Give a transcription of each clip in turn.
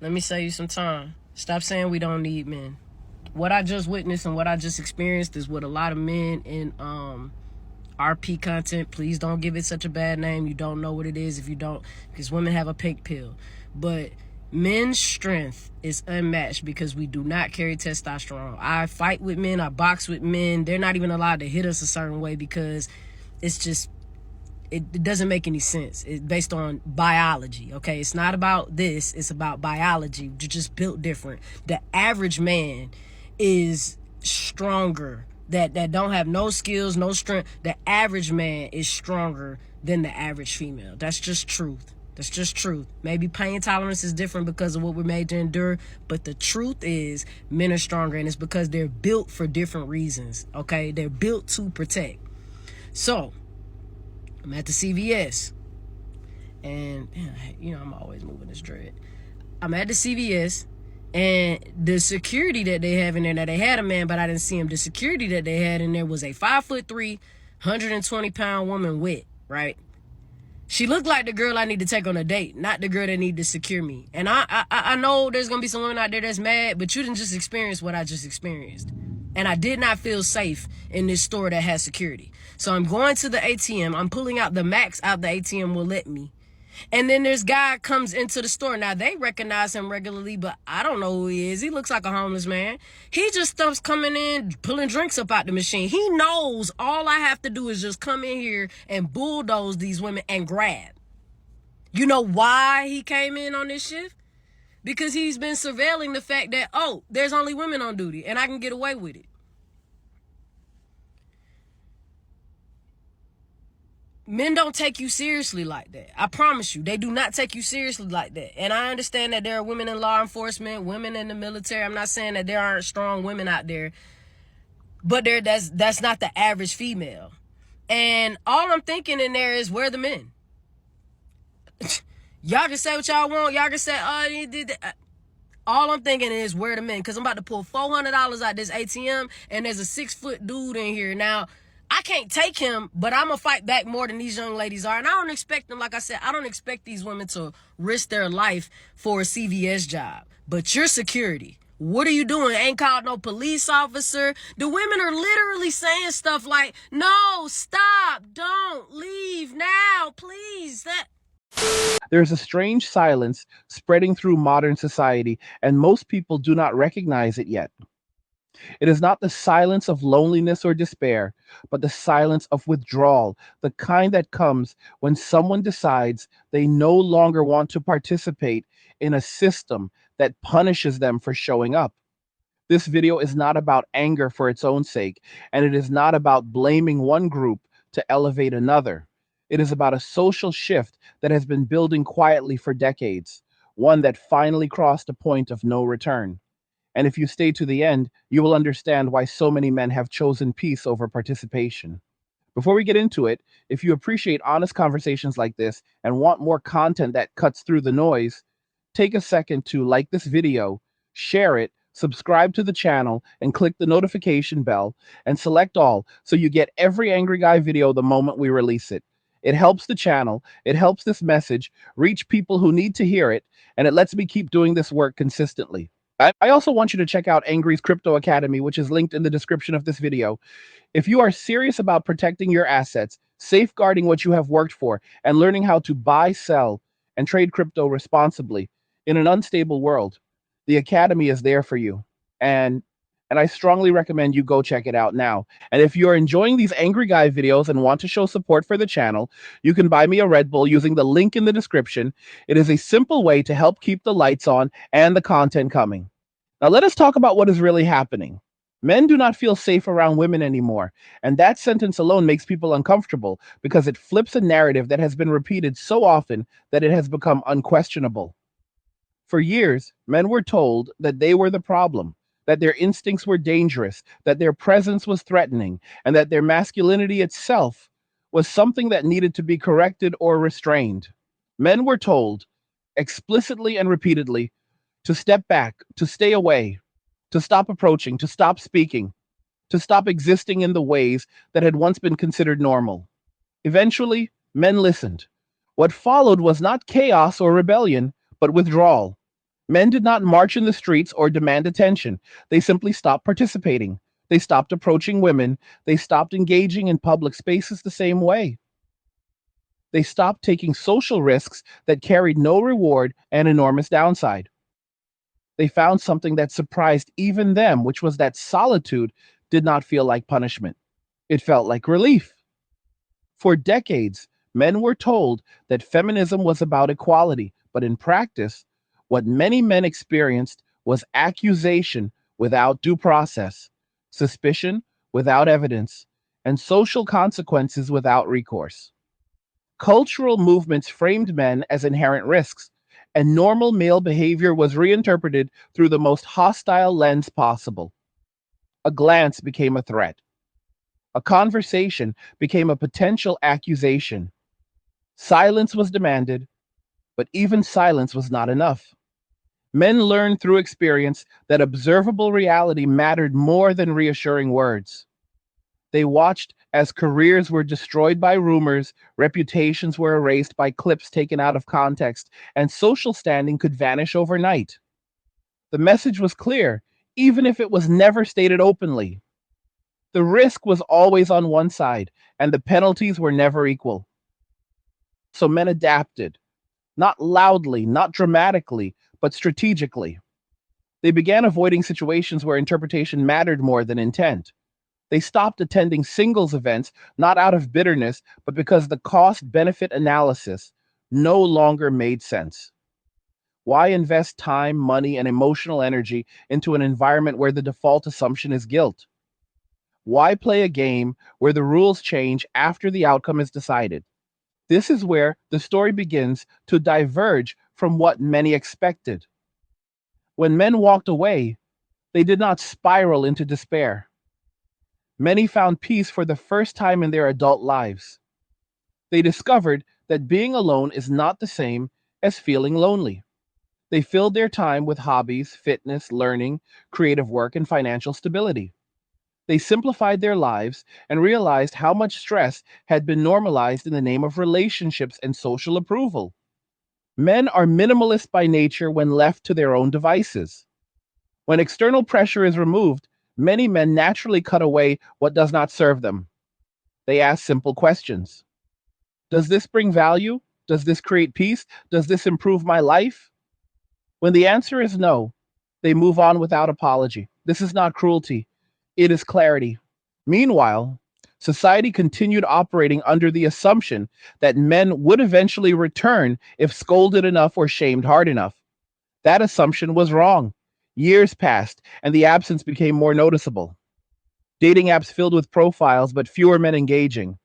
Let me save you some time. Stop saying we don't need men. What I just witnessed and what I just experienced is what a lot of men in RP content, please don't give it such a bad name. You don't know what it is if you don't, because women have a pink pill. But men's strength is unmatched because we do not carry testosterone. I fight with men, I box with men. They're not even allowed to hit us a certain way because it's just, it doesn't make any sense. It's based on biology, okay? It's not about this, it's about biology. You're just built different. The average man is stronger, that don't have no skills, no strength. The average man is stronger than the average female. That's just truth. That's just truth. Maybe pain tolerance is different because of what we're made to endure, but the truth is men are stronger, and it's because they're built for different reasons, okay? They're built to protect. So, I'm at the CVS, and you know I'm always moving this dread. I'm at the CVS, and the security that they have in there, now they had a man, but I didn't see him. The security that they had in there was a 5'3", 120-pound woman with, right? She looked like the girl I need to take on a date, not the girl that need to secure me. And I know there's going to be some women out there that's mad, but you didn't just experience what I just experienced. And I did not feel safe in this store that has security. So I'm going to the ATM. I'm pulling out the max out the ATM will let me. And then this guy comes into the store. Now, they recognize him regularly, but I don't know who he is. He looks like a homeless man. He just starts coming in, pulling drinks up out the machine. He knows all I have to do is just come in here and bulldoze these women and grab. You know why he came in on this shift? Because he's been surveilling the fact that, oh, there's only women on duty and I can get away with it. Men don't take you seriously like that. I promise you, they do not take you seriously like that. And I understand that there are women in law enforcement, women in the military. I'm not saying that there aren't strong women out there, but that's not the average female. And all I'm thinking in there is, where are the men? Y'all can say what y'all want. Y'all can say, oh, you did that. All I'm thinking is, where are the men? Because I'm about to pull $400 out this ATM, and there's a 6-foot dude in here. Now, I can't take him, but I'm going to fight back more than these young ladies are. And I don't expect them, like I said, I don't expect these women to risk their life for a CVS job. But your security, what are you doing? Ain't called no police officer. The women are literally saying stuff like, no, stop, don't, leave now, please. There's a strange silence spreading through modern society, and most people do not recognize it yet. It is not the silence of loneliness or despair, but the silence of withdrawal, the kind that comes when someone decides they no longer want to participate in a system that punishes them for showing up. This video is not about anger for its own sake, and it is not about blaming one group to elevate another. It is about a social shift that has been building quietly for decades, one that finally crossed a point of no return. And if you stay to the end, you will understand why so many men have chosen peace over participation. Before we get into it, if you appreciate honest conversations like this and want more content that cuts through the noise, take a second to like this video, share it, subscribe to the channel, and click the notification bell, and select all so you get every Angry Guy video the moment we release it. It helps the channel, it helps this message reach people who need to hear it, and it lets me keep doing this work consistently. I also want you to check out Angry's Crypto Academy, which is linked in the description of this video. If you are serious about protecting your assets, safeguarding what you have worked for, and learning how to buy, sell, and trade crypto responsibly in an unstable world, the Academy is there for you. And I strongly recommend you go check it out now. And if you're enjoying these Angry Guy videos and want to show support for the channel, you can buy me a Red Bull using the link in the description. It is a simple way to help keep the lights on and the content coming. Now let us talk about what is really happening. Men do not feel safe around women anymore, and that sentence alone makes people uncomfortable because it flips a narrative that has been repeated so often that it has become unquestionable. For years, men were told that they were the problem, that their instincts were dangerous, that their presence was threatening, and that their masculinity itself was something that needed to be corrected or restrained. Men were told, explicitly and repeatedly, to step back, to stay away, to stop approaching, to stop speaking, to stop existing in the ways that had once been considered normal. Eventually, men listened. What followed was not chaos or rebellion, but withdrawal. Men did not march in the streets or demand attention. They simply stopped participating. They stopped approaching women. They stopped engaging in public spaces the same way. They stopped taking social risks that carried no reward and enormous downside. They found something that surprised even them, which was that solitude did not feel like punishment. It felt like relief. For decades, men were told that feminism was about equality, but in practice, what many men experienced was accusation without due process, suspicion without evidence, and social consequences without recourse. Cultural movements framed men as inherent risks, and normal male behavior was reinterpreted through the most hostile lens possible. A glance became a threat. A conversation became a potential accusation. Silence was demanded, but even silence was not enough. Men learned through experience that observable reality mattered more than reassuring words. They watched as careers were destroyed by rumors, reputations were erased by clips taken out of context, and social standing could vanish overnight. The message was clear, even if it was never stated openly. The risk was always on one side, and the penalties were never equal. So men adapted, not loudly, not dramatically, but strategically. They began avoiding situations where interpretation mattered more than intent. They stopped attending singles events, not out of bitterness, but because the cost benefit analysis no longer made sense. Why invest time, money, and emotional energy into an environment where the default assumption is guilt? Why play a game where the rules change after the outcome is decided? This is where the story begins to diverge from what many expected. When men walked away, they did not spiral into despair. Many found peace for the first time in their adult lives. They discovered that being alone is not the same as feeling lonely. They filled their time with hobbies, fitness, learning, creative work, and financial stability. They simplified their lives and realized how much stress had been normalized in the name of relationships and social approval. Men are minimalist by nature when left to their own devices. When external pressure is removed, many men naturally cut away what does not serve them. They ask simple questions. Does this bring value? Does this create peace? Does this improve my life? When the answer is no, they move on without apology. This is not cruelty, it is clarity. Meanwhile, society continued operating under the assumption that men would eventually return if scolded enough or shamed hard enough. That assumption was wrong. Years passed, and the absence became more noticeable. Dating apps filled with profiles, but fewer men engaging.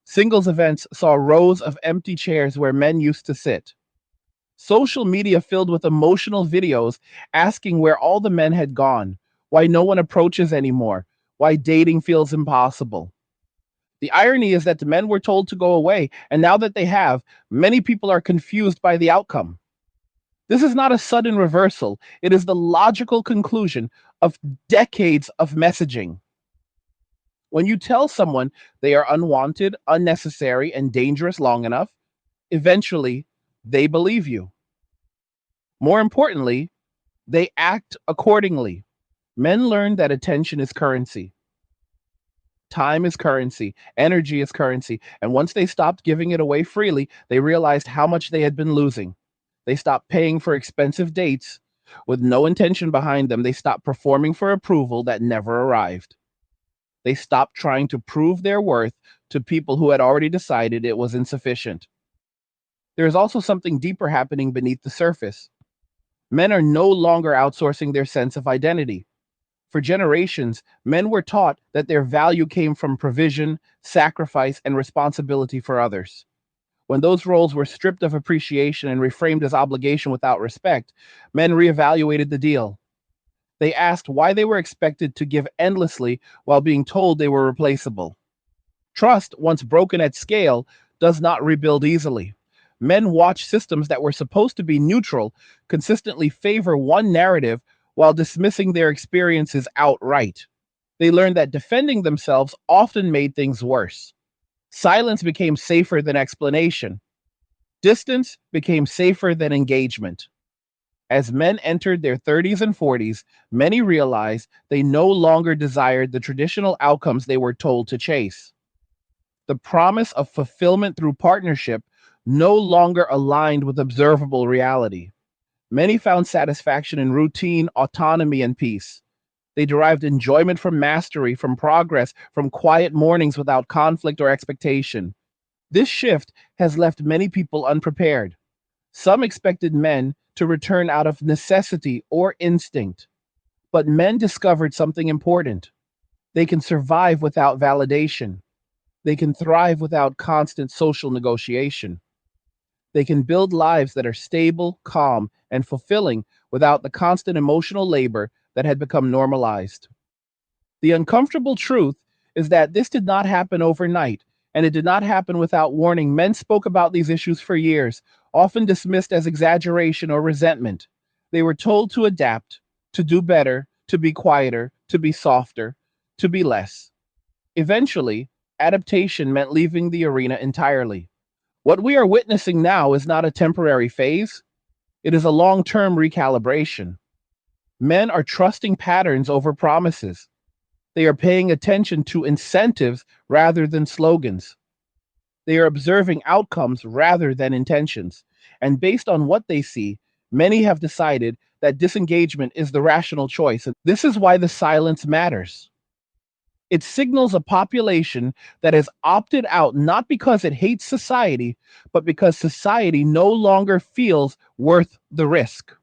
Singles events saw rows of empty chairs where men used to sit. Social media filled with emotional videos asking where all the men had gone, why no one approaches anymore, why dating feels impossible. The irony is that the men were told to go away, and now that they have, many people are confused by the outcome. This is not a sudden reversal, it is the logical conclusion of decades of messaging. When you tell someone they are unwanted, unnecessary, and dangerous long enough, eventually they believe you. More importantly, they act accordingly. Men learn that attention is currency, time is currency, energy is currency, and once they stopped giving it away freely, they realized how much they had been losing. They stopped paying for expensive dates with no intention behind them. They stopped performing for approval that never arrived. They stopped trying to prove their worth to people who had already decided it was insufficient. There is also something deeper happening beneath the surface. Men are no longer outsourcing their sense of identity. For generations, men were taught that their value came from provision, sacrifice, and responsibility for others. When those roles were stripped of appreciation and reframed as obligation without respect, men reevaluated the deal. They asked why they were expected to give endlessly while being told they were replaceable. Trust, once broken at scale, does not rebuild easily. Men watch systems that were supposed to be neutral consistently favor one narrative while dismissing their experiences outright. They learned that defending themselves often made things worse. Silence became safer than explanation. Distance became safer than engagement. As men entered their 30s and 40s, many realized they no longer desired the traditional outcomes they were told to chase. The promise of fulfillment through partnership no longer aligned with observable reality. Many found satisfaction in routine, autonomy, and peace. They derived enjoyment from mastery, from progress, from quiet mornings without conflict or expectation. This shift has left many people unprepared. Some expected men to return out of necessity or instinct, but men discovered something important. They can survive without validation. They can thrive without constant social negotiation. They can build lives that are stable, calm, and fulfilling without the constant emotional labor that had become normalized. The uncomfortable truth is that this did not happen overnight, and it did not happen without warning. Men spoke about these issues for years, often dismissed as exaggeration or resentment. They were told to adapt, to do better, to be quieter, to be softer, to be less. Eventually, adaptation meant leaving the arena entirely. What we are witnessing now is not a temporary phase, it is a long term recalibration. Men are trusting patterns over promises. They are paying attention to incentives rather than slogans. They are observing outcomes rather than intentions. And based on what they see, many have decided that disengagement is the rational choice. And this is why the silence matters. It signals a population that has opted out not because it hates society, but because society no longer feels worth the risk.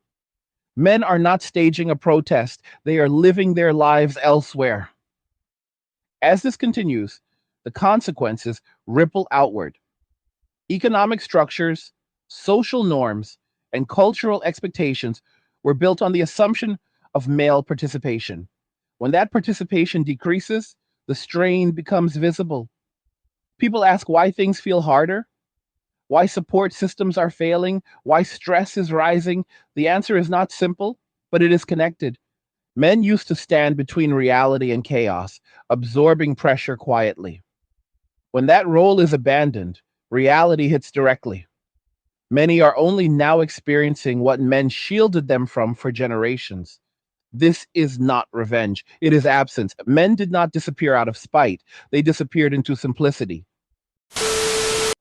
Men are not staging a protest, they are living their lives elsewhere. As this continues, the consequences ripple outward. Economic structures, social norms, and cultural expectations were built on the assumption of male participation. When that participation decreases, the strain becomes visible. People ask why things feel harder, why support systems are failing, why stress is rising. The answer is not simple, but it is connected. Men used to stand between reality and chaos, absorbing pressure quietly. When that role is abandoned, reality hits directly. Many are only now experiencing what men shielded them from for generations. This is not revenge, it is absence. Men did not disappear out of spite, they disappeared into simplicity.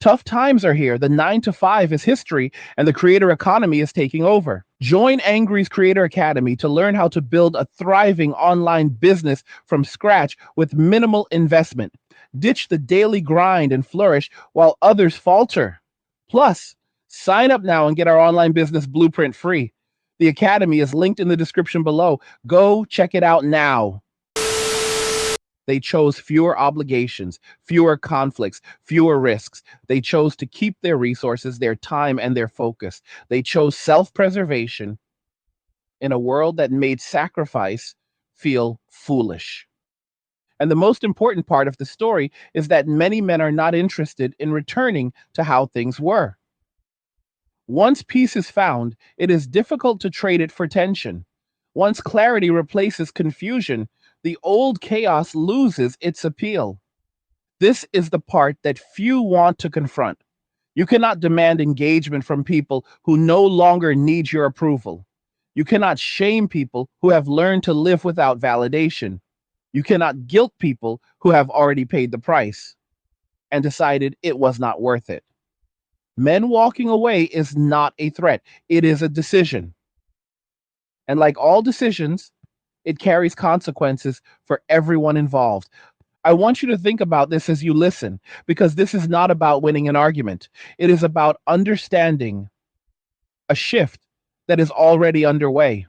Tough times are here. The 9 to 5 is history, and the creator economy is taking over. Join Angry's Creator Academy to learn how to build a thriving online business from scratch with minimal investment. Ditch the daily grind and flourish while others falter. Plus, sign up now and get our online business blueprint free. The Academy is linked in the description below. Go check it out now. They chose fewer obligations, fewer conflicts, fewer risks. They chose to keep their resources, their time, and their focus. They chose self preservation in a world that made sacrifice feel foolish. And the most important part of the story is that many men are not interested in returning to how things were. Once peace is found, it is difficult to trade it for tension. Once clarity replaces confusion, the old chaos loses its appeal. This is the part that few want to confront. You cannot demand engagement from people who no longer need your approval. You cannot shame people who have learned to live without validation. You cannot guilt people who have already paid the price and decided it was not worth it. Men walking away is not a threat, it is a decision. And like all decisions, it carries consequences for everyone involved. I want you to think about this as you listen, because this is not about winning an argument. It is about understanding a shift that is already underway.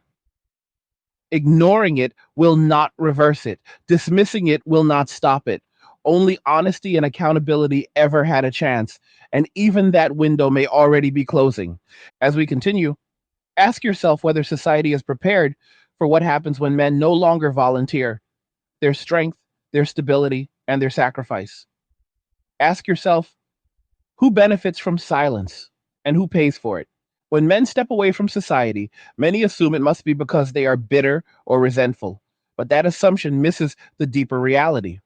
Ignoring it will not reverse it. Dismissing it will not stop it. Only honesty and accountability ever had a chance, and even that window may already be closing. As we continue, ask yourself whether society is prepared for what happens when men no longer volunteer their strength, their stability, and their sacrifice. Ask yourself who benefits from silence and who pays for it. When men step away from society, many assume it must be because they are bitter or resentful, but that assumption misses the deeper reality.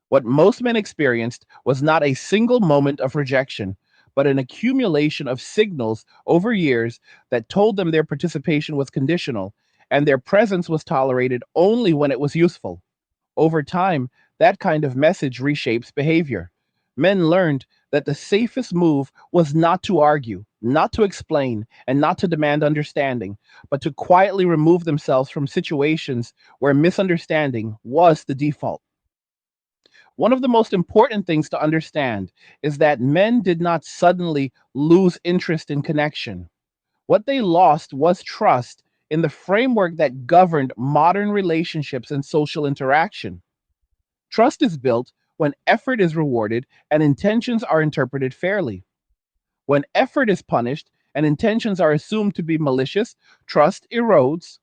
What most men experienced was not a single moment of rejection, but an accumulation of signals over years that told them their participation was conditional and their presence was tolerated only when it was useful. Over time, that kind of message reshapes behavior. Men learned that the safest move was not to argue, not to explain, and not to demand understanding, but to quietly remove themselves from situations where misunderstanding was the default. One of the most important things to understand is that men did not suddenly lose interest in connection. What they lost was trust in the framework that governed modern relationships and social interaction. Trust is built when effort is rewarded and intentions are interpreted fairly. When effort is punished and intentions are assumed to be malicious, trust erodes.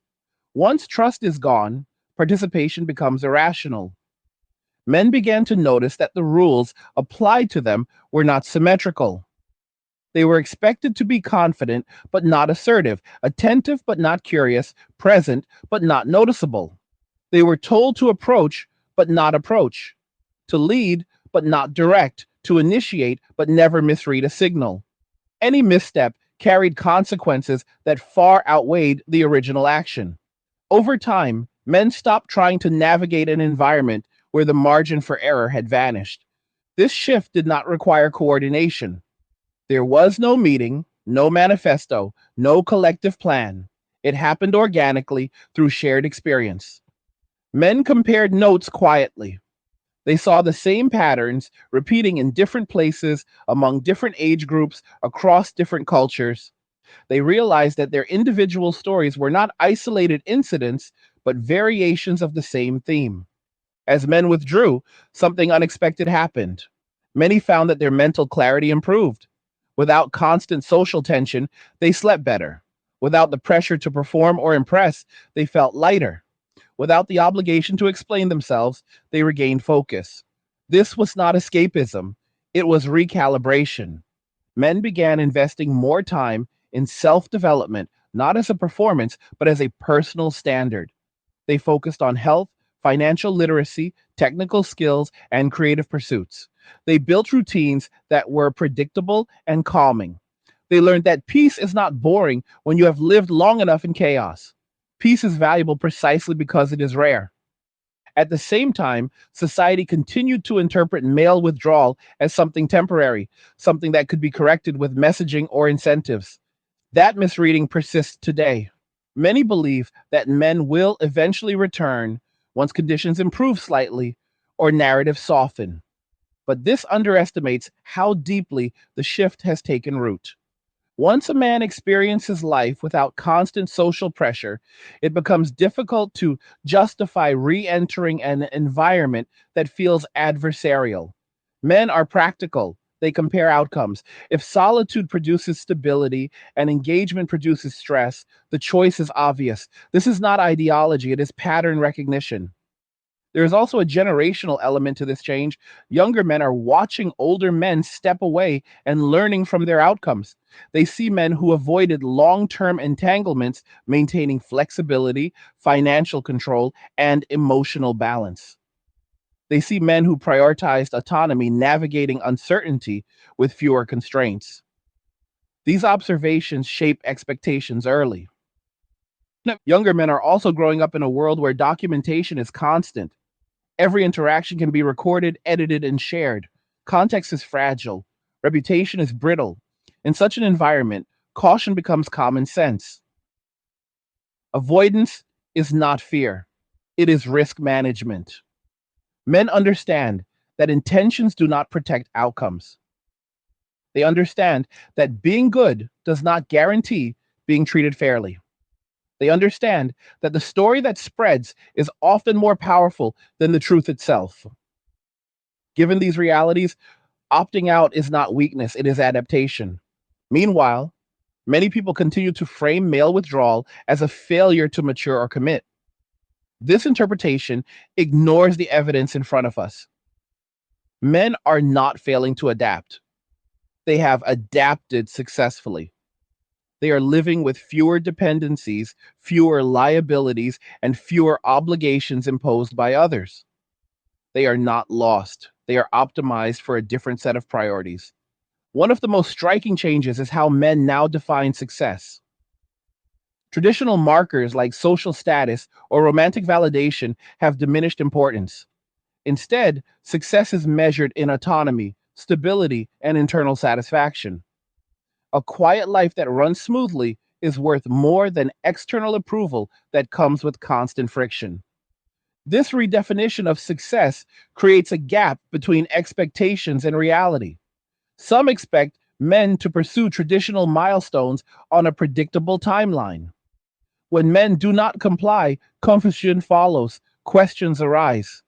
Once trust is gone, participation becomes irrational. Men began to notice that the rules applied to them were not symmetrical. They were expected to be confident but not assertive, attentive but not curious, present but not noticeable. They were told to approach but not approach, to lead but not direct, to initiate but never misread a signal. Any misstep carried consequences that far outweighed the original action. Over time, men stopped trying to navigate an environment where the margin for error had vanished. This shift did not require coordination. There was no meeting, no manifesto, no collective plan. It happened organically through shared experience. Men compared notes quietly. They saw the same patterns repeating in different places, among different age groups, across different cultures. They realized that their individual stories were not isolated incidents, but variations of the same theme. As men withdrew, something unexpected happened. Many found that their mental clarity improved. Without constant social tension, they slept better. Without the pressure to perform or impress, they felt lighter. Without the obligation to explain themselves, they regained focus. This was not escapism, it was recalibration. Men began investing more time in self development, not as a performance, but as a personal standard. They focused on health, financial literacy, technical skills, and creative pursuits. They built routines that were predictable and calming. They learned that peace is not boring when you have lived long enough in chaos. Peace is valuable precisely because it is rare. At the same time, society continued to interpret male withdrawal as something temporary, something that could be corrected with messaging or incentives. That misreading persists today. Many believe that men will eventually return once conditions improve slightly or narratives soften. But this underestimates how deeply the shift has taken root. Once a man experiences life without constant social pressure, it becomes difficult to justify re entering an environment that feels adversarial. Men are practical, they compare outcomes. If solitude produces stability and engagement produces stress, the choice is obvious. This is not ideology, it is pattern recognition. There is also a generational element to this change. Younger men are watching older men step away and learning from their outcomes. They see men who avoided long term entanglements, maintaining flexibility, financial control, and emotional balance. They see men who prioritized autonomy, navigating uncertainty with fewer constraints. These observations shape expectations early. Younger men are also growing up in a world where documentation is constant. Every interaction can be recorded, edited, and shared. Context is fragile. Reputation is brittle. In such an environment, caution becomes common sense. Avoidance is not fear, it is risk management. Men understand that intentions do not protect outcomes. They understand that being good does not guarantee being treated fairly. They understand that the story that spreads is often more powerful than the truth itself. Given these realities, opting out is not weakness, it is adaptation. Meanwhile, many people continue to frame male withdrawal as a failure to mature or commit. This interpretation ignores the evidence in front of us. Men are not failing to adapt, they have adapted successfully. They are living with fewer dependencies, fewer liabilities, and fewer obligations imposed by others. They are not lost. They are optimized for a different set of priorities. One of the most striking changes is how men now define success. Traditional markers like social status or romantic validation have diminished importance. Instead, success is measured in autonomy, stability, and internal satisfaction. A quiet life that runs smoothly is worth more than external approval that comes with constant friction. This redefinition of success creates a gap between expectations and reality. Some expect men to pursue traditional milestones on a predictable timeline. When men do not comply, confusion follows, questions arise.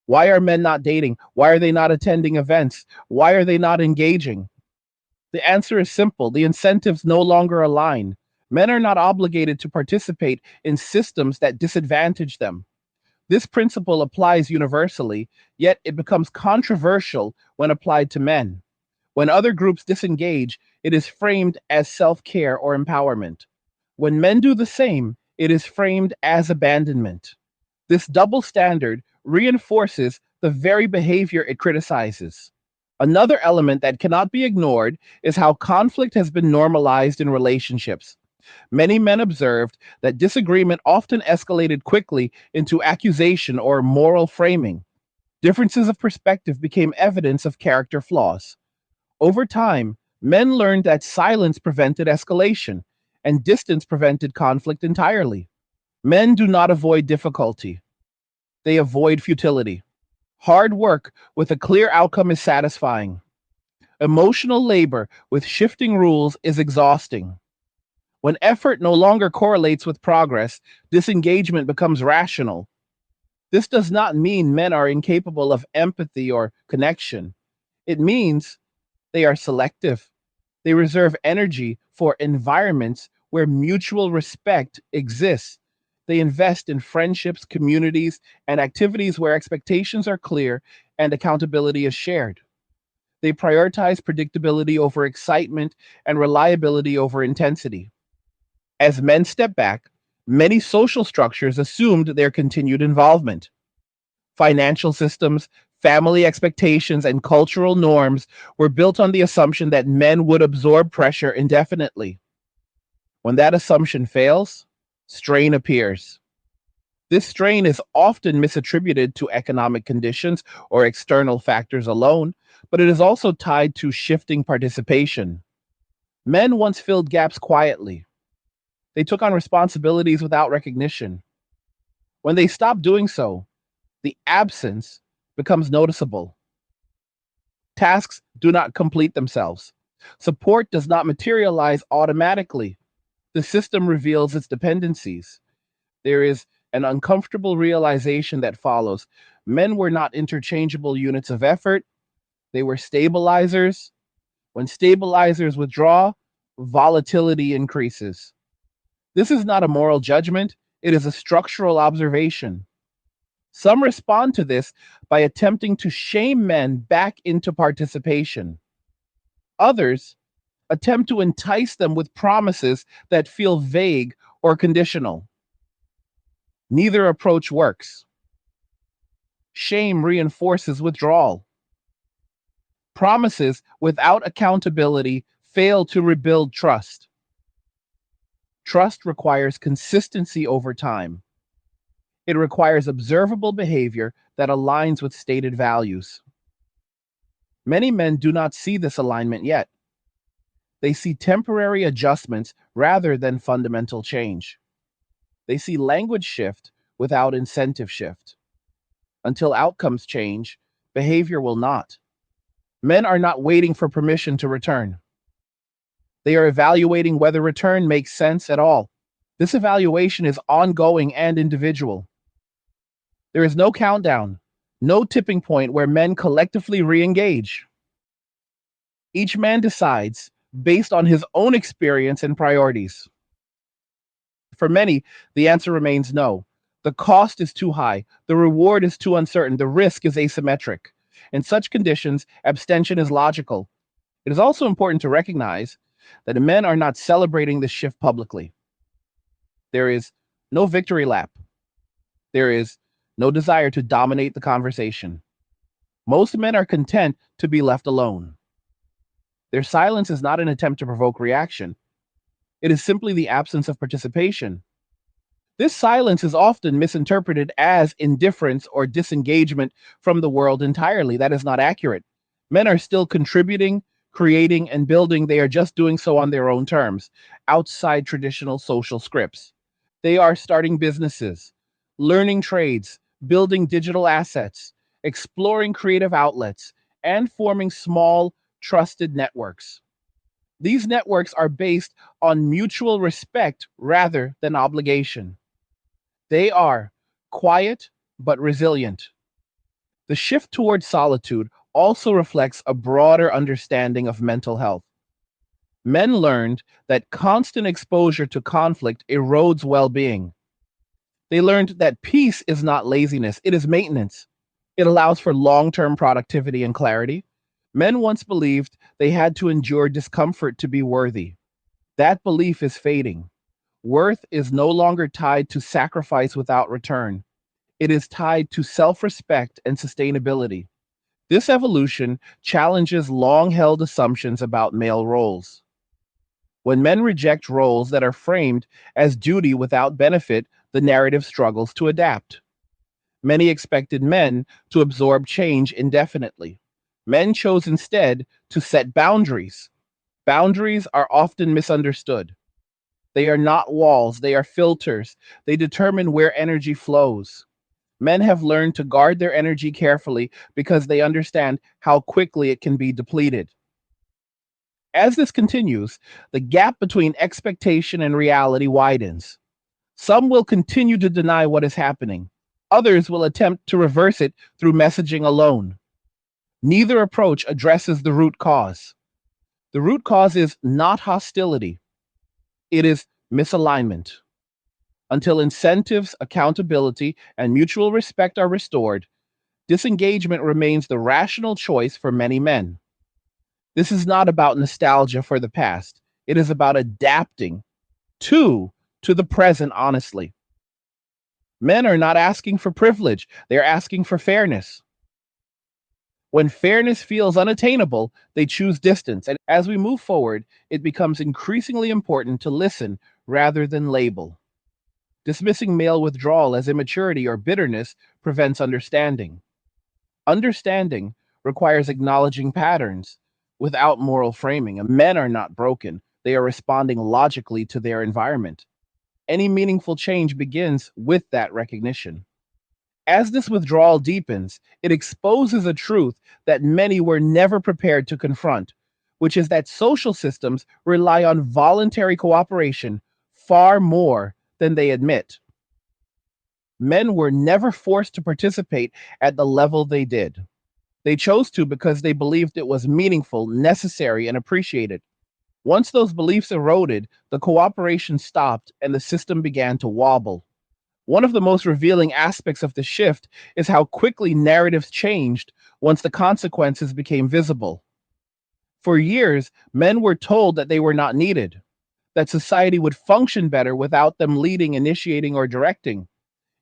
Why are men not dating? Why are they not attending events? Why are they not engaging? The answer is simple: the incentives no longer align. Men are not obligated to participate in systems that disadvantage them. This principle applies universally, yet it becomes controversial when applied to men. When other groups disengage, it is framed as self care or empowerment. When men do the same, it is framed as abandonment. This double standard reinforces the very behavior it criticizes. Another element that cannot be ignored is how conflict has been normalized in relationships. Many men observed that disagreement often escalated quickly into accusation or moral framing. Differences of perspective became evidence of character flaws. Over time, men learned that silence prevented escalation and distance prevented conflict entirely. Men do not avoid difficulty, they avoid futility. Hard work with a clear outcome is satisfying. Emotional labor with shifting rules is exhausting. When effort no longer correlates with progress, disengagement becomes rational. This does not mean men are incapable of empathy or connection. It means they are selective. They reserve energy for environments where mutual respect exists. They invest in friendships, communities, and activities where expectations are clear and accountability is shared. They prioritize predictability over excitement and reliability over intensity. As men step back, many social structures assumed their continued involvement. Financial systems, family expectations, and cultural norms were built on the assumption that men would absorb pressure indefinitely. When that assumption fails, strain appears. This strain is often misattributed to economic conditions or external factors alone, but it is also tied to shifting participation. Men once filled gaps quietly. They took on responsibilities without recognition. When they stop doing so, the absence becomes noticeable. Tasks do not complete themselves. Support does not materialize automatically. The system reveals its dependencies. There is an uncomfortable realization that follows. Men were not interchangeable units of effort, they were stabilizers. When stabilizers withdraw, volatility increases. This is not a moral judgment, it is a structural observation. Some respond to this by attempting to shame men back into participation. Others attempt to entice them with promises that feel vague or conditional. Neither approach works. Shame reinforces withdrawal. Promises without accountability fail to rebuild trust. Trust requires consistency over time. It requires observable behavior that aligns with stated values. Many men do not see this alignment yet. They see temporary adjustments rather than fundamental change. They see language shift without incentive shift. Until outcomes change, behavior will not. Men are not waiting for permission to return. They are evaluating whether return makes sense at all. This evaluation is ongoing and individual. There is no countdown, no tipping point where men collectively re engage. Each man decides based on his own experience and priorities. For many, the answer remains no. The cost is too high, the reward is too uncertain, the risk is asymmetric. In such conditions, abstention is logical. It is also important to recognize that men are not celebrating this shift publicly. There is no victory lap. There is no desire to dominate the conversation. Most men are content to be left alone. Their silence is not an attempt to provoke reaction, it is simply the absence of participation. This silence is often misinterpreted as indifference or disengagement from the world entirely. That is not accurate. Men are still contributing, creating, and building. They are just doing so on their own terms, outside traditional social scripts. They are starting businesses, learning trades, building digital assets, exploring creative outlets, and forming small, trusted networks. These networks are based on mutual respect rather than obligation. They are quiet but resilient. The shift towards solitude also reflects a broader understanding of mental health. Men learned that constant exposure to conflict erodes well being. They learned that peace is not laziness, it is maintenance. It allows for long term productivity and clarity. Men once believed they had to endure discomfort to be worthy. That belief is fading. Worth is no longer tied to sacrifice without return. It is tied to self respect and sustainability. This evolution challenges long held assumptions about male roles. When men reject roles that are framed as duty without benefit, the narrative struggles to adapt. Many expected men to absorb change indefinitely. Men chose instead to set boundaries. Boundaries are often misunderstood. They are not walls, they are filters. They determine where energy flows. Men have learned to guard their energy carefully because they understand how quickly it can be depleted. As this continues, the gap between expectation and reality widens. Some will continue to deny what is happening. Others will attempt to reverse it through messaging alone. Neither approach addresses the root cause. The root cause is not hostility, it is misalignment. Until incentives, accountability, and mutual respect are restored, disengagement remains the rational choice for many men. This is not about nostalgia for the past. It is about adapting to to the present honestly. Men are not asking for privilege, they're asking for fairness. When fairness feels unattainable, they choose distance. And as we move forward, it becomes increasingly important to listen rather than label. Dismissing male withdrawal as immaturity or bitterness prevents understanding. Understanding requires acknowledging patterns without moral framing. And men are not broken, they are responding logically to their environment. Any meaningful change begins with that recognition. As this withdrawal deepens, it exposes a truth that many were never prepared to confront, which is that social systems rely on voluntary cooperation far more than they admit. Men were never forced to participate at the level they did. They chose to because they believed it was meaningful, necessary, and appreciated. Once those beliefs eroded, the cooperation stopped and the system began to wobble. One of the most revealing aspects of the shift is how quickly narratives changed once the consequences became visible. For years, men were told that they were not needed, that society would function better without them leading, initiating, or directing.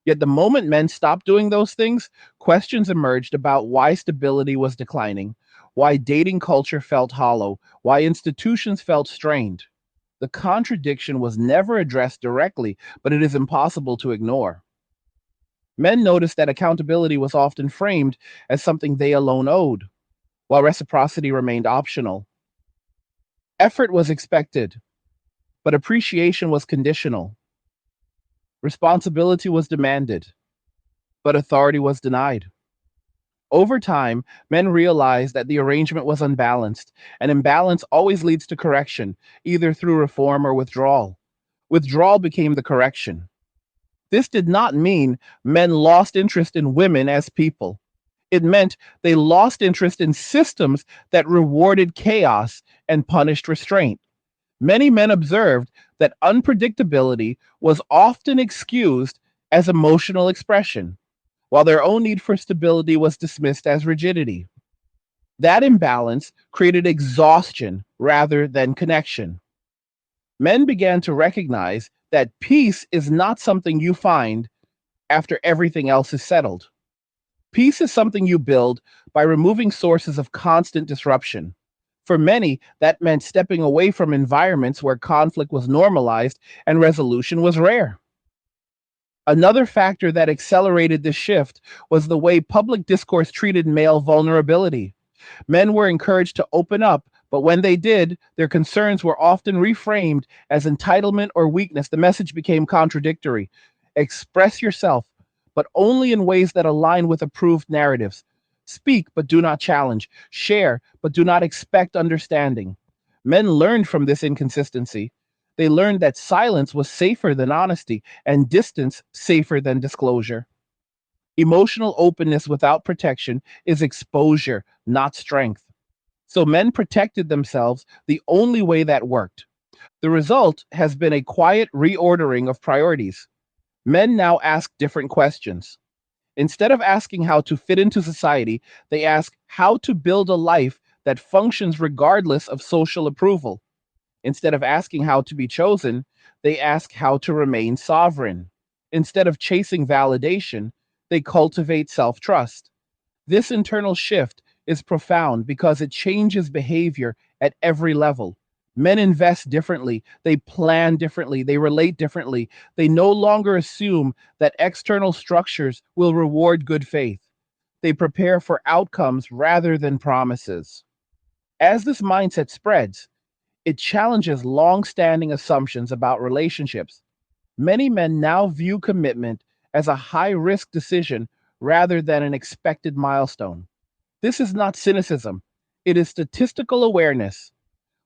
Yet the moment men stopped doing those things, questions emerged about why stability was declining, why dating culture felt hollow, why institutions felt strained. The contradiction was never addressed directly, but it is impossible to ignore. Men noticed that accountability was often framed as something they alone owed, while reciprocity remained optional. Effort was expected, but appreciation was conditional. Responsibility was demanded, but authority was denied. Over time, men realized that the arrangement was unbalanced, and imbalance always leads to correction, either through reform or withdrawal. Withdrawal became the correction. This did not mean men lost interest in women as people. It meant they lost interest in systems that rewarded chaos and punished restraint. Many men observed that unpredictability was often excused as emotional expression, while their own need for stability was dismissed as rigidity. That imbalance created exhaustion rather than connection. Men began to recognize that peace is not something you find after everything else is settled. Peace is something you build by removing sources of constant disruption. For many, that meant stepping away from environments where conflict was normalized and resolution was rare. Another factor that accelerated this shift was the way public discourse treated male vulnerability. Men were encouraged to open up, but when they did, their concerns were often reframed as entitlement or weakness. The message became contradictory. Express yourself, but only in ways that align with approved narratives. Speak, but do not challenge. Share, but do not expect understanding. Men learned from this inconsistency. They learned that silence was safer than honesty and distance safer than disclosure. Emotional openness without protection is exposure, not strength. So men protected themselves the only way that worked. The result has been a quiet reordering of priorities. Men now ask different questions. Instead of asking how to fit into society, they ask how to build a life that functions regardless of social approval. Instead of asking how to be chosen, they ask how to remain sovereign. Instead of chasing validation, they cultivate self trust. This internal shift is profound because it changes behavior at every level. Men invest differently, they plan differently, they relate differently. They no longer assume that external structures will reward good faith. They prepare for outcomes rather than promises. As this mindset spreads, it challenges long standing assumptions about relationships. Many men now view commitment as a high risk decision rather than an expected milestone. This is not cynicism, it is statistical awareness.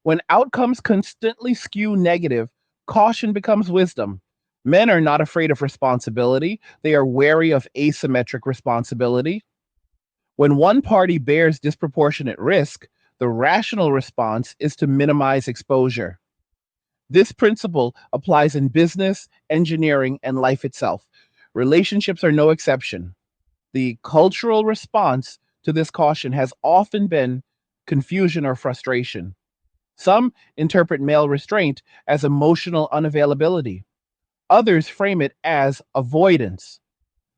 When outcomes constantly skew negative, caution becomes wisdom. Men are not afraid of responsibility, they are wary of asymmetric responsibility. When one party bears disproportionate risk, the rational response is to minimize exposure. This principle applies in business, engineering, and life itself. Relationships are no exception. The cultural response to this caution has often been confusion or frustration. Some interpret male restraint as emotional unavailability. Others frame it as avoidance.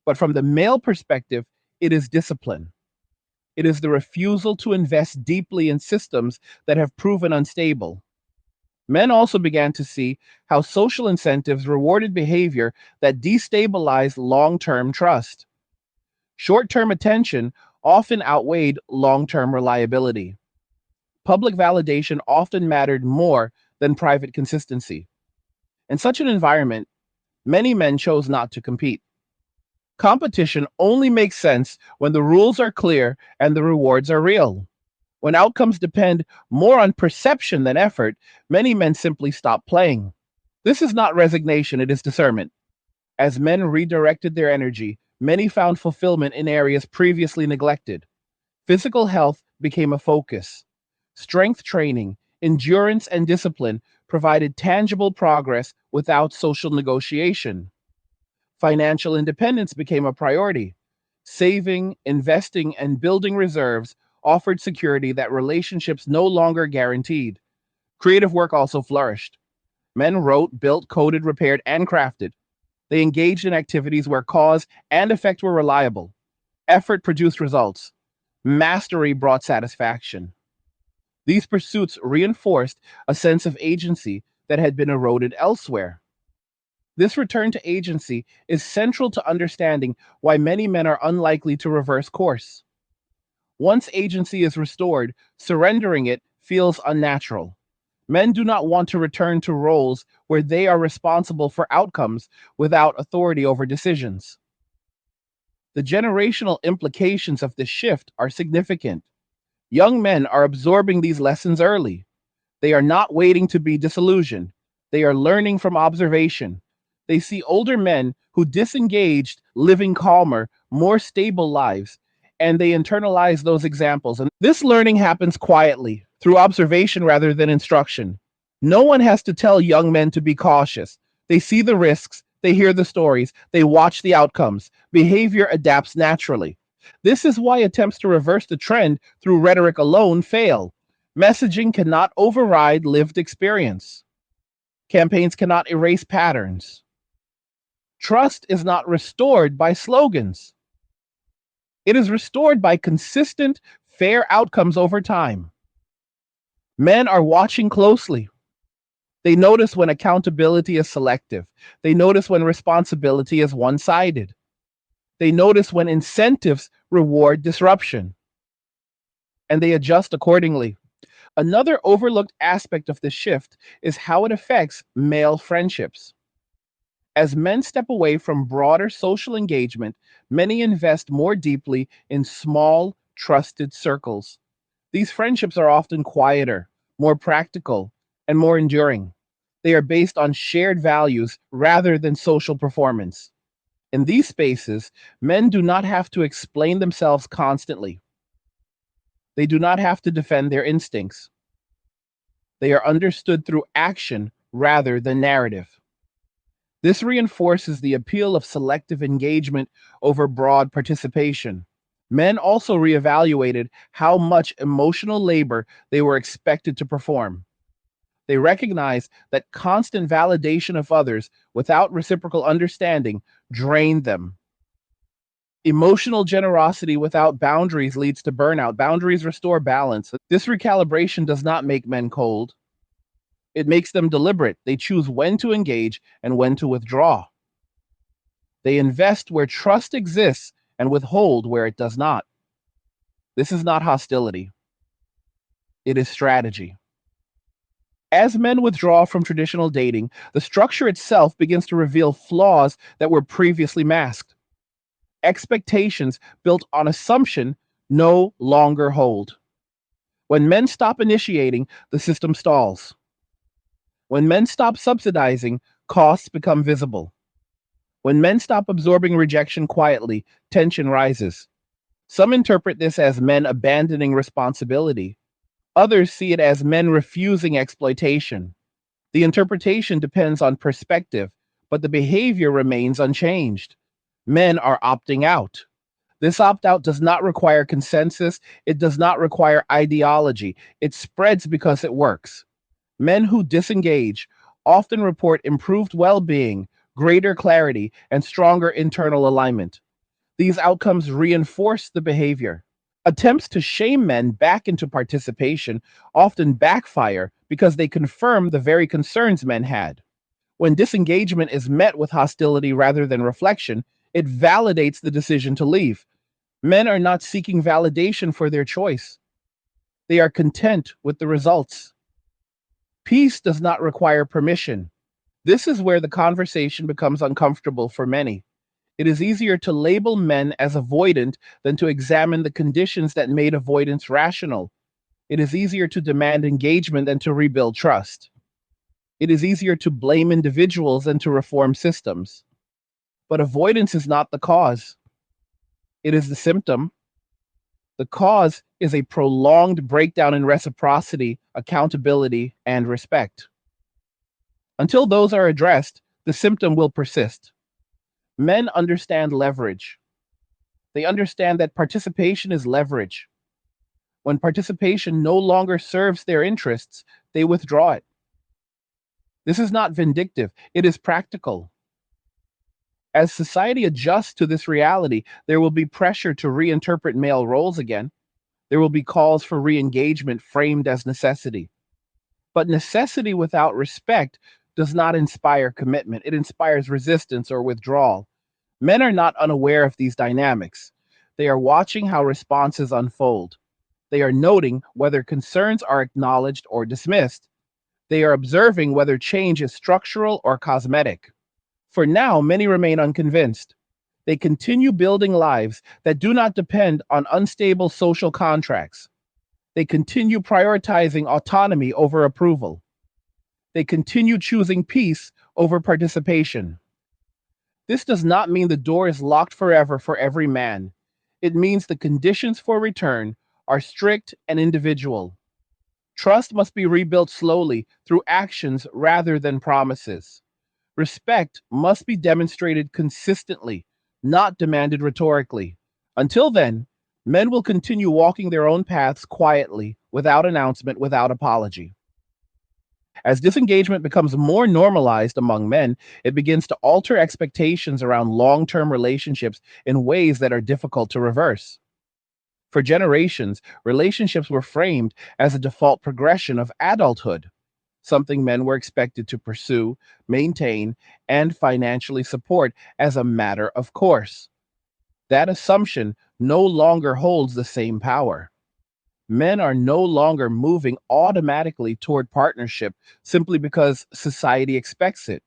But from the male perspective, it is discipline. It is the refusal to invest deeply in systems that have proven unstable. Men also began to see how social incentives rewarded behavior that destabilized long term trust. Short term attention often outweighed long term reliability. Public validation often mattered more than private consistency. In such an environment, many men chose not to compete. Competition only makes sense when the rules are clear and the rewards are real. When outcomes depend more on perception than effort, many men simply stop playing. This is not resignation, it is discernment. As men redirected their energy, many found fulfillment in areas previously neglected. Physical health became a focus. Strength training, endurance, and discipline provided tangible progress without social negotiation. Financial independence became a priority. Saving, investing, and building reserves offered security that relationships no longer guaranteed. Creative work also flourished. Men wrote, built, coded, repaired, and crafted. They engaged in activities where cause and effect were reliable. Effort produced results. Mastery brought satisfaction. These pursuits reinforced a sense of agency that had been eroded elsewhere. This return to agency is central to understanding why many men are unlikely to reverse course. Once agency is restored, surrendering it feels unnatural. Men do not want to return to roles where they are responsible for outcomes without authority over decisions. The generational implications of this shift are significant. Young men are absorbing these lessons early. They are not waiting to be disillusioned. They are learning from observation. They see older men who disengaged living calmer, more stable lives, and they internalize those examples. And this learning happens quietly, through observation rather than instruction. No one has to tell young men to be cautious. They see the risks, they hear the stories, they watch the outcomes. Behavior adapts naturally. This is why attempts to reverse the trend through rhetoric alone fail. Messaging cannot override lived experience. Campaigns cannot erase patterns. Trust is not restored by slogans. It is restored by consistent, fair outcomes over time. Men are watching closely. They notice when accountability is selective. They notice when responsibility is one sided. They notice when incentives reward disruption, and they adjust accordingly. Another overlooked aspect of this shift is how it affects male friendships. As men step away from broader social engagement, many invest more deeply in small, trusted circles. These friendships are often quieter, more practical, and more enduring. They are based on shared values rather than social performance. In these spaces, men do not have to explain themselves constantly. They do not have to defend their instincts. They are understood through action rather than narrative. This reinforces the appeal of selective engagement over broad participation. Men also reevaluated how much emotional labor they were expected to perform. They recognized that constant validation of others without reciprocal understanding drained them. Emotional generosity without boundaries leads to burnout. Boundaries restore balance. This recalibration does not make men cold. It makes them deliberate. They choose when to engage and when to withdraw. They invest where trust exists and withhold where it does not. This is not hostility, it is strategy. As men withdraw from traditional dating, the structure itself begins to reveal flaws that were previously masked. Expectations built on assumption no longer hold. When men stop initiating, the system stalls. When men stop subsidizing, costs become visible. When men stop absorbing rejection quietly, tension rises. Some interpret this as men abandoning responsibility. Others see it as men refusing exploitation. The interpretation depends on perspective, but the behavior remains unchanged. Men are opting out. This opt out does not require consensus, it does not require ideology. It spreads because it works. Men who disengage often report improved well being, greater clarity, and stronger internal alignment. These outcomes reinforce the behavior. Attempts to shame men back into participation often backfire because they confirm the very concerns men had. When disengagement is met with hostility rather than reflection, it validates the decision to leave. Men are not seeking validation for their choice, they are content with the results. Peace does not require permission. This is where the conversation becomes uncomfortable for many. It is easier to label men as avoidant than to examine the conditions that made avoidance rational. It is easier to demand engagement than to rebuild trust. It is easier to blame individuals than to reform systems. But avoidance is not the cause, it is the symptom. The cause is a prolonged breakdown in reciprocity, accountability, and respect. Until those are addressed, the symptom will persist. Men understand leverage. They understand that participation is leverage. When participation no longer serves their interests, they withdraw it. This is not vindictive, it is practical. As society adjusts to this reality, there will be pressure to reinterpret male roles again. There will be calls for re engagement framed as necessity. But necessity without respect does not inspire commitment, it inspires resistance or withdrawal. Men are not unaware of these dynamics. They are watching how responses unfold. They are noting whether concerns are acknowledged or dismissed. They are observing whether change is structural or cosmetic. For now, many remain unconvinced. They continue building lives that do not depend on unstable social contracts. They continue prioritizing autonomy over approval. They continue choosing peace over participation. This does not mean the door is locked forever for every man. It means the conditions for return are strict and individual. Trust must be rebuilt slowly through actions rather than promises. Respect must be demonstrated consistently, not demanded rhetorically. Until then, men will continue walking their own paths quietly, without announcement, without apology. As disengagement becomes more normalized among men, it begins to alter expectations around long term relationships in ways that are difficult to reverse. For generations, relationships were framed as a default progression of adulthood, something men were expected to pursue, maintain, and financially support as a matter of course. That assumption no longer holds the same power. Men are no longer moving automatically toward partnership simply because society expects it.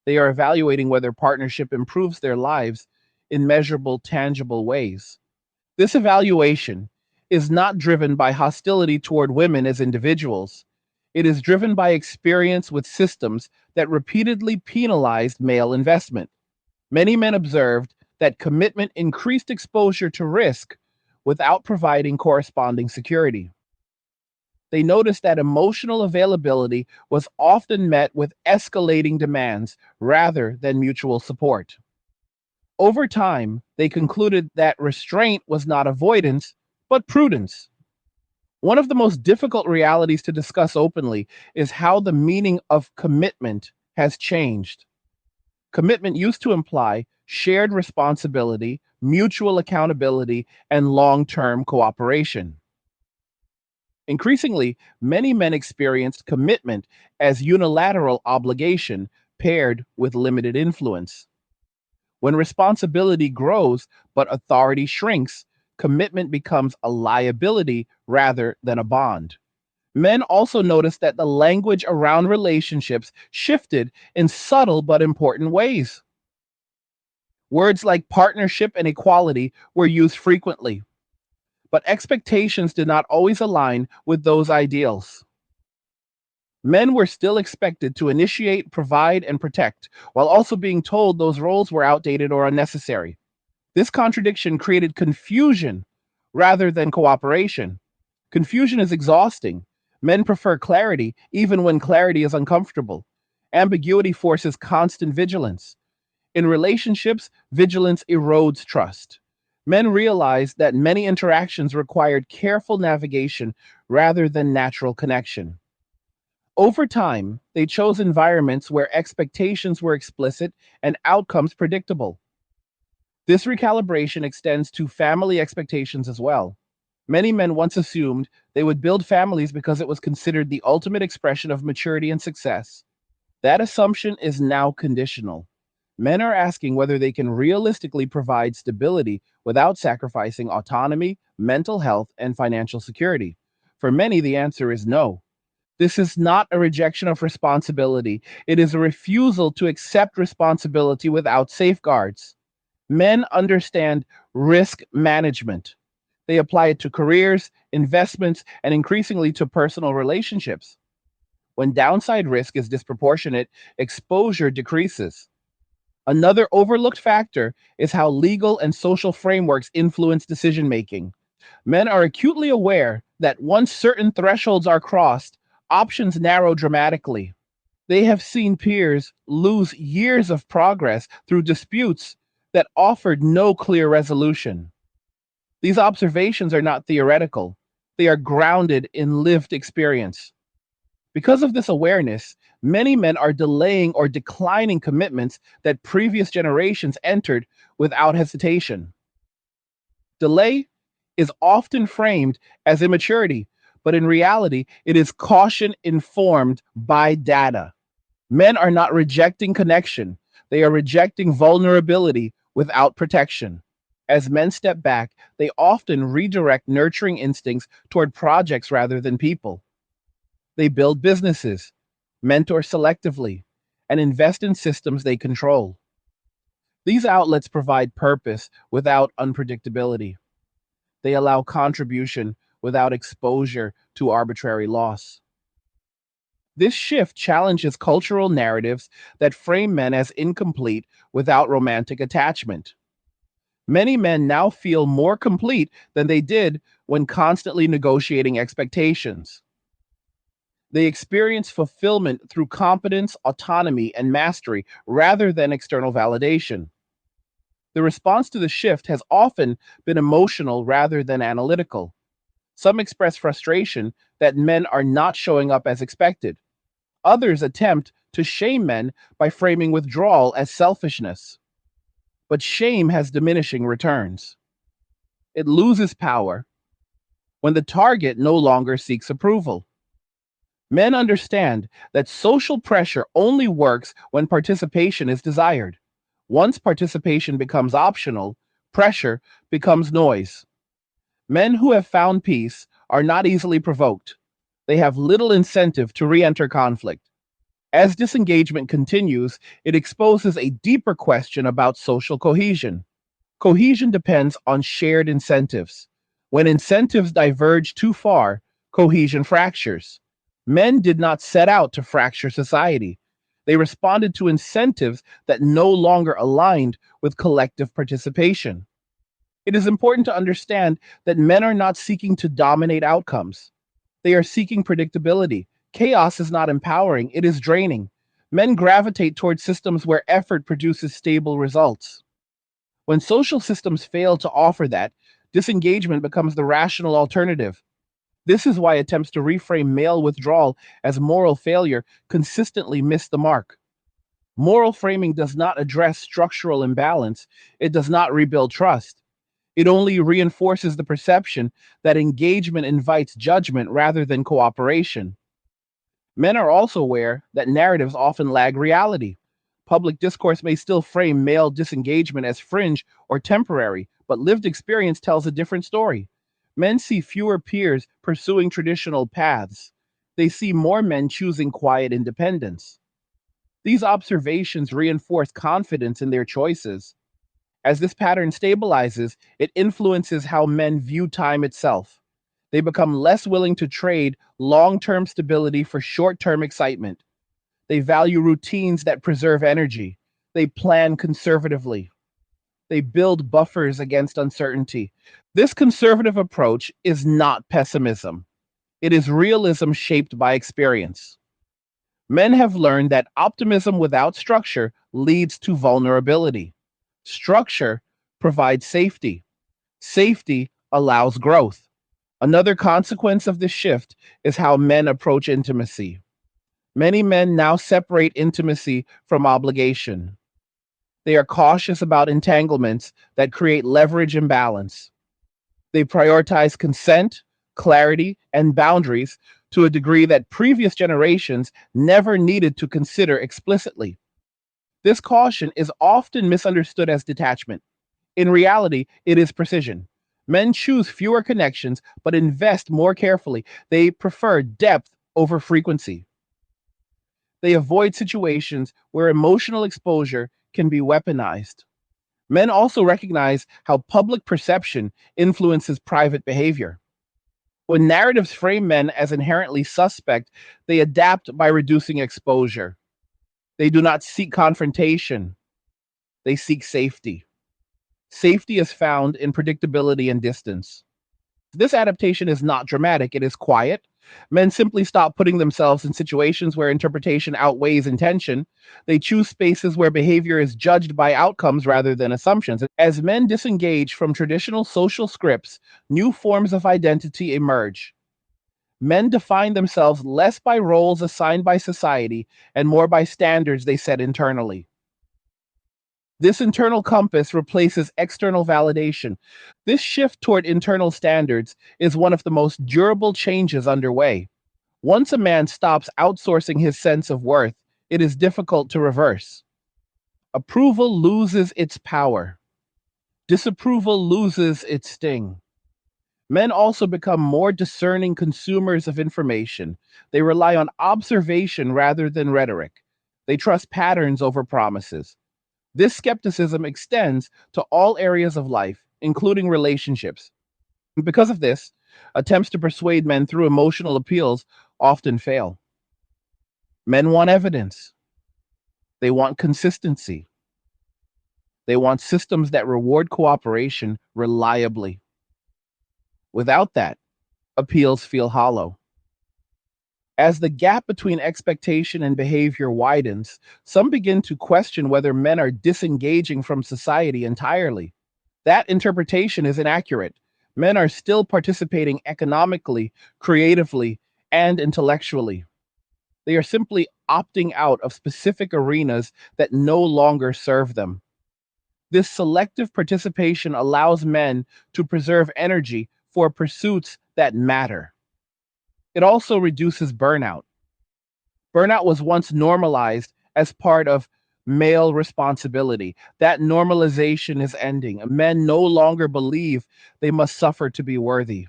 They are evaluating whether partnership improves their lives in measurable, tangible ways. This evaluation is not driven by hostility toward women as individuals. It is driven by experience with systems that repeatedly penalized male investment. Many men observed that commitment increased exposure to risk without providing corresponding security. They noticed that emotional availability was often met with escalating demands rather than mutual support. Over time, they concluded that restraint was not avoidance, but prudence. One of the most difficult realities to discuss openly is how the meaning of commitment has changed. Commitment used to imply shared responsibility, mutual accountability, and long term cooperation. Increasingly, many men experience commitment as unilateral obligation paired with limited influence. When responsibility grows but authority shrinks, commitment becomes a liability rather than a bond. Men also notice that the language around relationships shifted in subtle but important ways. Words like partnership and equality were used frequently, but expectations did not always align with those ideals. Men were still expected to initiate, provide, and protect, while also being told those roles were outdated or unnecessary. This contradiction created confusion rather than cooperation. Confusion is exhausting. Men prefer clarity, even when clarity is uncomfortable. Ambiguity forces constant vigilance. In relationships, vigilance erodes trust. Men realized that many interactions required careful navigation rather than natural connection. Over time, they chose environments where expectations were explicit and outcomes predictable. This recalibration extends to family expectations as well. Many men once assumed they would build families because it was considered the ultimate expression of maturity and success. That assumption is now conditional. Men are asking whether they can realistically provide stability without sacrificing autonomy, mental health, and financial security. For many, the answer is no. This is not a rejection of responsibility, it is a refusal to accept responsibility without safeguards. Men understand risk management. They apply it to careers, investments, and increasingly to personal relationships. When downside risk is disproportionate, exposure decreases. Another overlooked factor is how legal and social frameworks influence decision making. Men are acutely aware that once certain thresholds are crossed, options narrow dramatically. They have seen peers lose years of progress through disputes that offered no clear resolution. These observations are not theoretical, they are grounded in lived experience. Because of this awareness, many men are delaying or declining commitments that previous generations entered without hesitation. Delay is often framed as immaturity, but in reality, it is caution informed by data. Men are not rejecting connection, they are rejecting vulnerability without protection. As men step back, they often redirect nurturing instincts toward projects rather than people. They build businesses, mentor selectively, and invest in systems they control. These outlets provide purpose without unpredictability. They allow contribution without exposure to arbitrary loss. This shift challenges cultural narratives that frame men as incomplete without romantic attachment. Many men now feel more complete than they did when constantly negotiating expectations. They experience fulfillment through competence, autonomy, and mastery rather than external validation. The response to the shift has often been emotional rather than analytical. Some express frustration that men are not showing up as expected. Others attempt to shame men by framing withdrawal as selfishness. But shame has diminishing returns. It loses power, when the target no longer seeks approval. Men understand that social pressure only works when participation is desired. Once participation becomes optional, pressure becomes noise. Men who have found peace are not easily provoked. They have little incentive to re enter conflict. As disengagement continues, it exposes a deeper question about social cohesion. Cohesion depends on shared incentives. When incentives diverge too far, cohesion fractures. Men did not set out to fracture society. They responded to incentives that no longer aligned with collective participation. It is important to understand that men are not seeking to dominate outcomes. They are seeking predictability. Chaos is not empowering, it is draining. Men gravitate towards systems where effort produces stable results. When social systems fail to offer that, disengagement becomes the rational alternative. This is why attempts to reframe male withdrawal as moral failure consistently miss the mark. Moral framing does not address structural imbalance, it does not rebuild trust. It only reinforces the perception that engagement invites judgment rather than cooperation. Men are also aware that narratives often lag reality. Public discourse may still frame male disengagement as fringe or temporary, but lived experience tells a different story. Men see fewer peers pursuing traditional paths. They see more men choosing quiet independence. These observations reinforce confidence in their choices. As this pattern stabilizes, it influences how men view time itself. They become less willing to trade long term stability for short term excitement. They value routines that preserve energy. They plan conservatively. They build buffers against uncertainty. This conservative approach is not pessimism, it is realism shaped by experience. Men have learned that optimism without structure leads to vulnerability. Structure provides safety. Safety allows growth. Another consequence of this shift is how men approach intimacy. Many men now separate intimacy from obligation. They are cautious about entanglements that create leverage imbalance. They prioritize consent, clarity, and boundaries to a degree that previous generations never needed to consider explicitly. This caution is often misunderstood as detachment. In reality, it is precision. Men choose fewer connections but invest more carefully. They prefer depth over frequency. They avoid situations where emotional exposure can be weaponized. Men also recognize how public perception influences private behavior. When narratives frame men as inherently suspect, they adapt by reducing exposure. They do not seek confrontation, they seek safety. Safety is found in predictability and distance. This adaptation is not dramatic, it is quiet. Men simply stop putting themselves in situations where interpretation outweighs intention. They choose spaces where behavior is judged by outcomes rather than assumptions. As men disengage from traditional social scripts, new forms of identity emerge. Men define themselves less by roles assigned by society and more by standards they set internally. This internal compass replaces external validation. This shift toward internal standards is one of the most durable changes underway. Once a man stops outsourcing his sense of worth, it is difficult to reverse. Approval loses its power. Disapproval loses its sting. Men also become more discerning consumers of information. They rely on observation rather than rhetoric. They trust patterns over promises. This skepticism extends to all areas of life, including relationships. Because of this, attempts to persuade men through emotional appeals often fail. Men want evidence, they want consistency, they want systems that reward cooperation reliably. Without that, appeals feel hollow. As the gap between expectation and behavior widens, some begin to question whether men are disengaging from society entirely. That interpretation is inaccurate. Men are still participating economically, creatively, and intellectually. They are simply opting out of specific arenas that no longer serve them. This selective participation allows men to preserve energy for pursuits that matter. It also reduces burnout. Burnout was once normalized as part of male responsibility. That normalization is ending. Men no longer believe they must suffer to be worthy.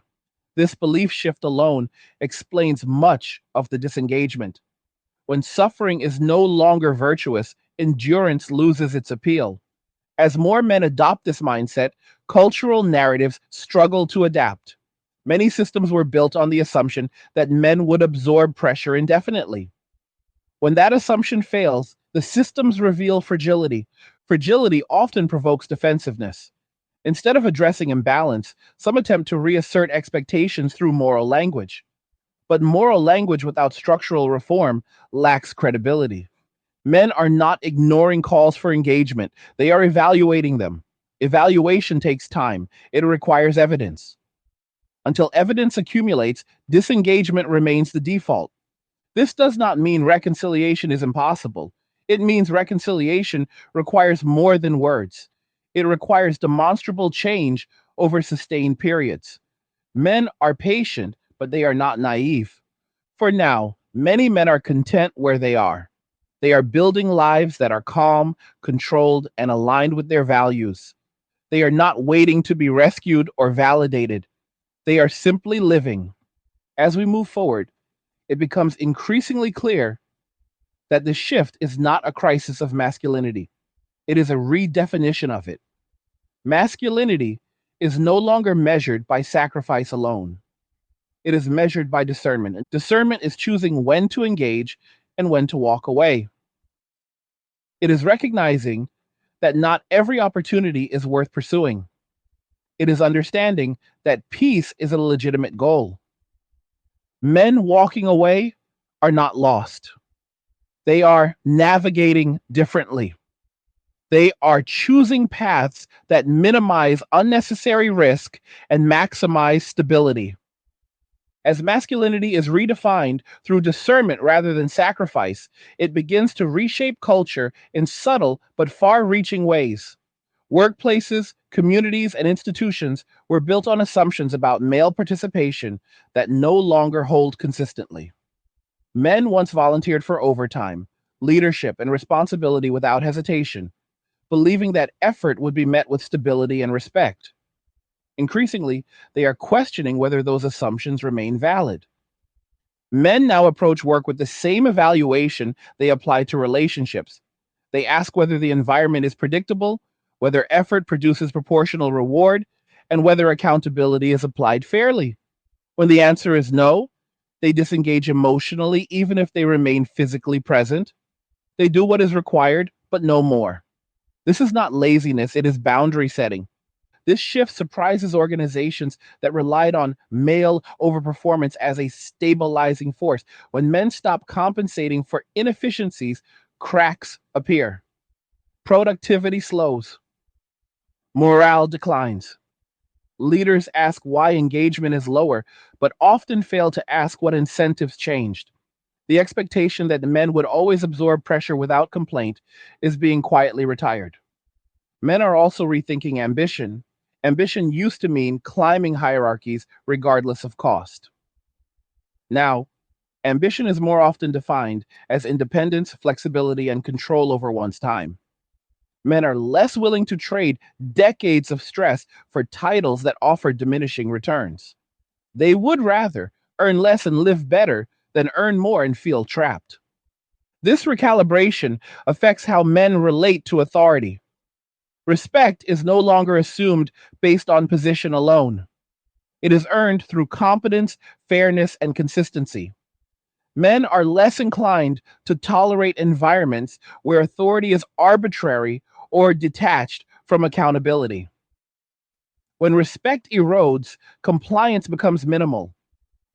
This belief shift alone explains much of the disengagement. When suffering is no longer virtuous, endurance loses its appeal. As more men adopt this mindset, cultural narratives struggle to adapt. Many systems were built on the assumption that men would absorb pressure indefinitely. When that assumption fails, the systems reveal fragility. Fragility often provokes defensiveness. Instead of addressing imbalance, some attempt to reassert expectations through moral language. But moral language without structural reform lacks credibility. Men are not ignoring calls for engagement, they are evaluating them. Evaluation takes time, it requires evidence. Until evidence accumulates, disengagement remains the default. This does not mean reconciliation is impossible. It means reconciliation requires more than words. It requires demonstrable change over sustained periods. Men are patient, but they are not naive. For now, many men are content where they are. They are building lives that are calm, controlled, and aligned with their values. They are not waiting to be rescued or validated. They are simply living. As we move forward, it becomes increasingly clear that the shift is not a crisis of masculinity. It is a redefinition of it. Masculinity is no longer measured by sacrifice alone. It is measured by discernment. And discernment is choosing when to engage and when to walk away. It is recognizing that not every opportunity is worth pursuing. It is understanding that peace is a legitimate goal. Men walking away are not lost. They are navigating differently. They are choosing paths that minimize unnecessary risk and maximize stability. As masculinity is redefined through discernment rather than sacrifice, it begins to reshape culture in subtle but far reaching ways. Workplaces, communities, and institutions were built on assumptions about male participation that no longer hold consistently. Men once volunteered for overtime, leadership, and responsibility without hesitation, believing that effort would be met with stability and respect. Increasingly, they are questioning whether those assumptions remain valid. Men now approach work with the same evaluation they apply to relationships. They ask whether the environment is predictable, whether effort produces proportional reward, and whether accountability is applied fairly. When the answer is no, they disengage emotionally, even if they remain physically present. They do what is required, but no more. This is not laziness, it is boundary setting. This shift surprises organizations that relied on male overperformance as a stabilizing force. When men stop compensating for inefficiencies, cracks appear. Productivity slows. Morale declines. Leaders ask why engagement is lower, but often fail to ask what incentives changed. The expectation that the men would always absorb pressure without complaint is being quietly retired. Men are also rethinking ambition. Ambition used to mean climbing hierarchies regardless of cost. Now, ambition is more often defined as independence, flexibility, and control over one's time. Men are less willing to trade decades of stress for titles that offer diminishing returns. They would rather earn less and live better than earn more and feel trapped. This recalibration affects how men relate to authority. Respect is no longer assumed based on position alone. It is earned through competence, fairness, and consistency. Men are less inclined to tolerate environments where authority is arbitrary or detached from accountability. When respect erodes, compliance becomes minimal.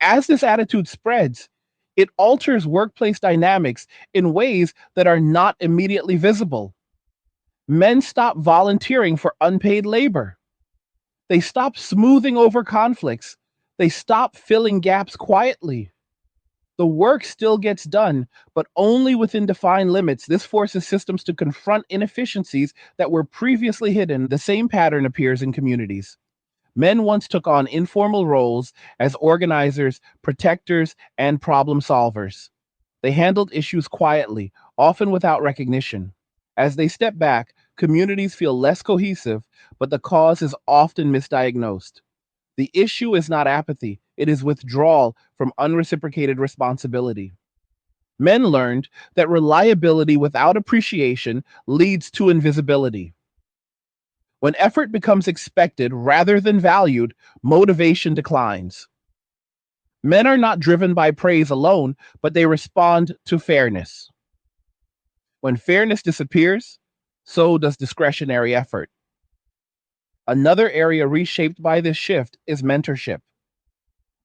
As this attitude spreads, it alters workplace dynamics in ways that are not immediately visible. Men stop volunteering for unpaid labor. They stop smoothing over conflicts. They stop filling gaps quietly. The work still gets done, but only within defined limits. This forces systems to confront inefficiencies that were previously hidden. The same pattern appears in communities. Men once took on informal roles as organizers, protectors, and problem solvers. They handled issues quietly, often without recognition. As they step back, communities feel less cohesive, but the cause is often misdiagnosed. The issue is not apathy, it is withdrawal from unreciprocated responsibility. Men learned that reliability without appreciation leads to invisibility. When effort becomes expected rather than valued, motivation declines. Men are not driven by praise alone, but they respond to fairness. When fairness disappears, so does discretionary effort. Another area reshaped by this shift is mentorship.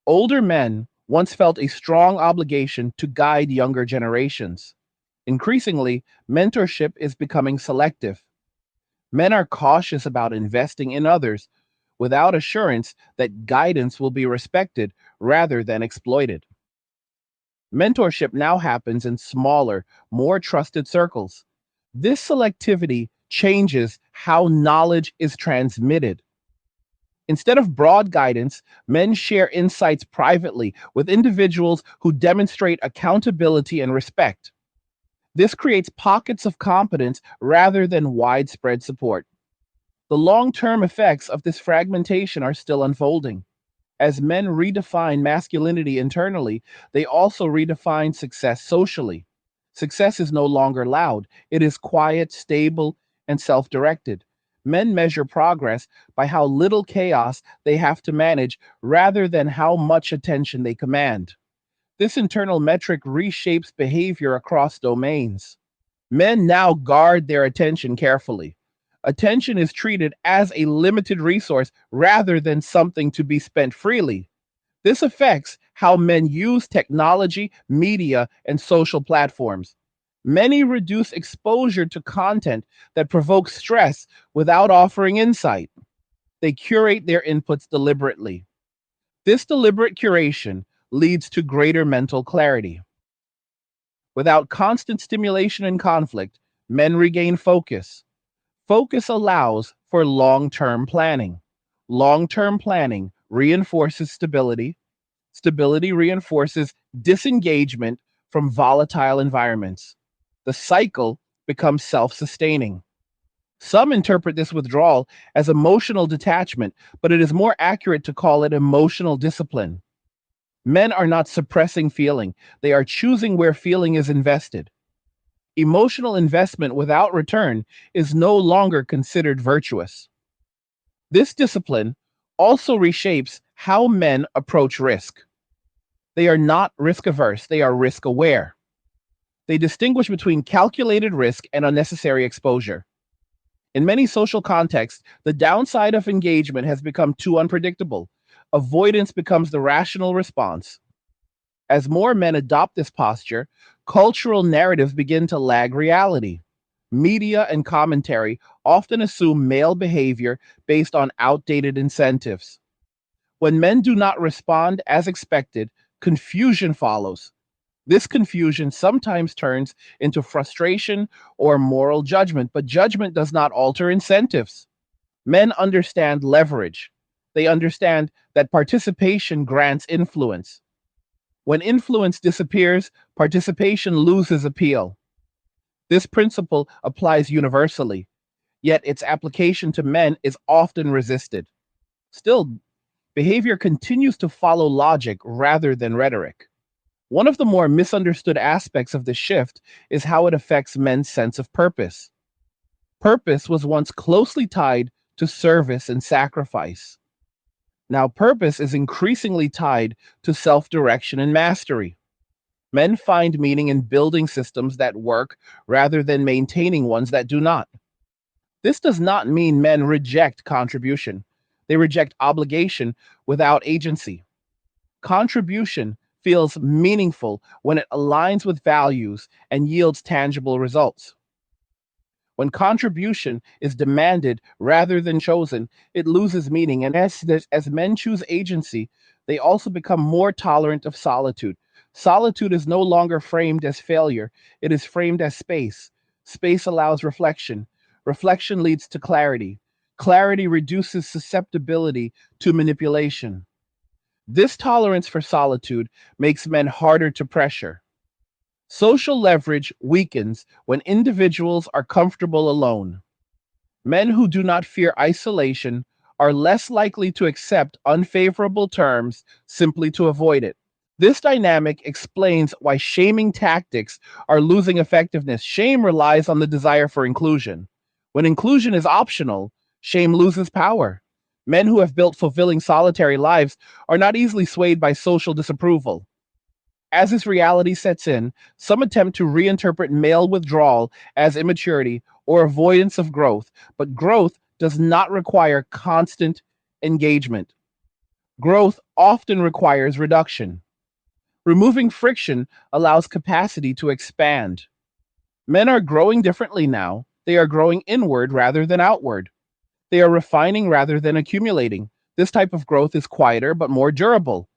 Older men once felt a strong obligation to guide younger generations. Increasingly, mentorship is becoming selective. Men are cautious about investing in others without assurance that guidance will be respected rather than exploited. Mentorship now happens in smaller, more trusted circles. This selectivity changes how knowledge is transmitted. Instead of broad guidance, men share insights privately with individuals who demonstrate accountability and respect. This creates pockets of competence rather than widespread support. The long term effects of this fragmentation are still unfolding. As men redefine masculinity internally, they also redefine success socially. Success is no longer loud, it is quiet, stable, and self directed. Men measure progress by how little chaos they have to manage rather than how much attention they command. This internal metric reshapes behavior across domains. Men now guard their attention carefully. Attention is treated as a limited resource rather than something to be spent freely. This affects how men use technology, media, and social platforms. Many reduce exposure to content that provokes stress without offering insight. They curate their inputs deliberately. This deliberate curation leads to greater mental clarity. Without constant stimulation and conflict, men regain focus. Focus allows for long term planning. Long term planning reinforces stability. Stability reinforces disengagement from volatile environments. The cycle becomes self sustaining. Some interpret this withdrawal as emotional detachment, but it is more accurate to call it emotional discipline. Men are not suppressing feeling, they are choosing where feeling is invested. Emotional investment without return is no longer considered virtuous. This discipline also reshapes how men approach risk. They are not risk averse, they are risk aware. They distinguish between calculated risk and unnecessary exposure. In many social contexts, the downside of engagement has become too unpredictable. Avoidance becomes the rational response. As more men adopt this posture, cultural narratives begin to lag reality. Media and commentary often assume male behavior based on outdated incentives. When men do not respond as expected, confusion follows. This confusion sometimes turns into frustration or moral judgment, but judgment does not alter incentives. Men understand leverage. They understand that participation grants influence. When influence disappears, participation loses appeal. This principle applies universally, yet its application to men is often resisted. Still, behavior continues to follow logic rather than rhetoric. One of the more misunderstood aspects of this shift is how it affects men's sense of purpose. Purpose was once closely tied to service and sacrifice. Now, purpose is increasingly tied to self direction and mastery. Men find meaning in building systems that work rather than maintaining ones that do not. This does not mean men reject contribution, they reject obligation without agency. Contribution feels meaningful when it aligns with values and yields tangible results. When contribution is demanded rather than chosen, it loses meaning. And as men choose agency, they also become more tolerant of solitude. Solitude is no longer framed as failure, it is framed as space. Space allows reflection. Reflection leads to clarity. Clarity reduces susceptibility to manipulation. This tolerance for solitude makes men harder to pressure. Social leverage weakens when individuals are comfortable alone. Men who do not fear isolation are less likely to accept unfavorable terms simply to avoid it. This dynamic explains why shaming tactics are losing effectiveness. Shame relies on the desire for inclusion. When inclusion is optional, shame loses power. Men who have built fulfilling solitary lives are not easily swayed by social disapproval. As this reality sets in, some attempt to reinterpret male withdrawal as immaturity or avoidance of growth, but growth does not require constant engagement. Growth often requires reduction. Removing friction allows capacity to expand. Men are growing differently now. They are growing inward rather than outward. They are refining rather than accumulating. This type of growth is quieter but more durable.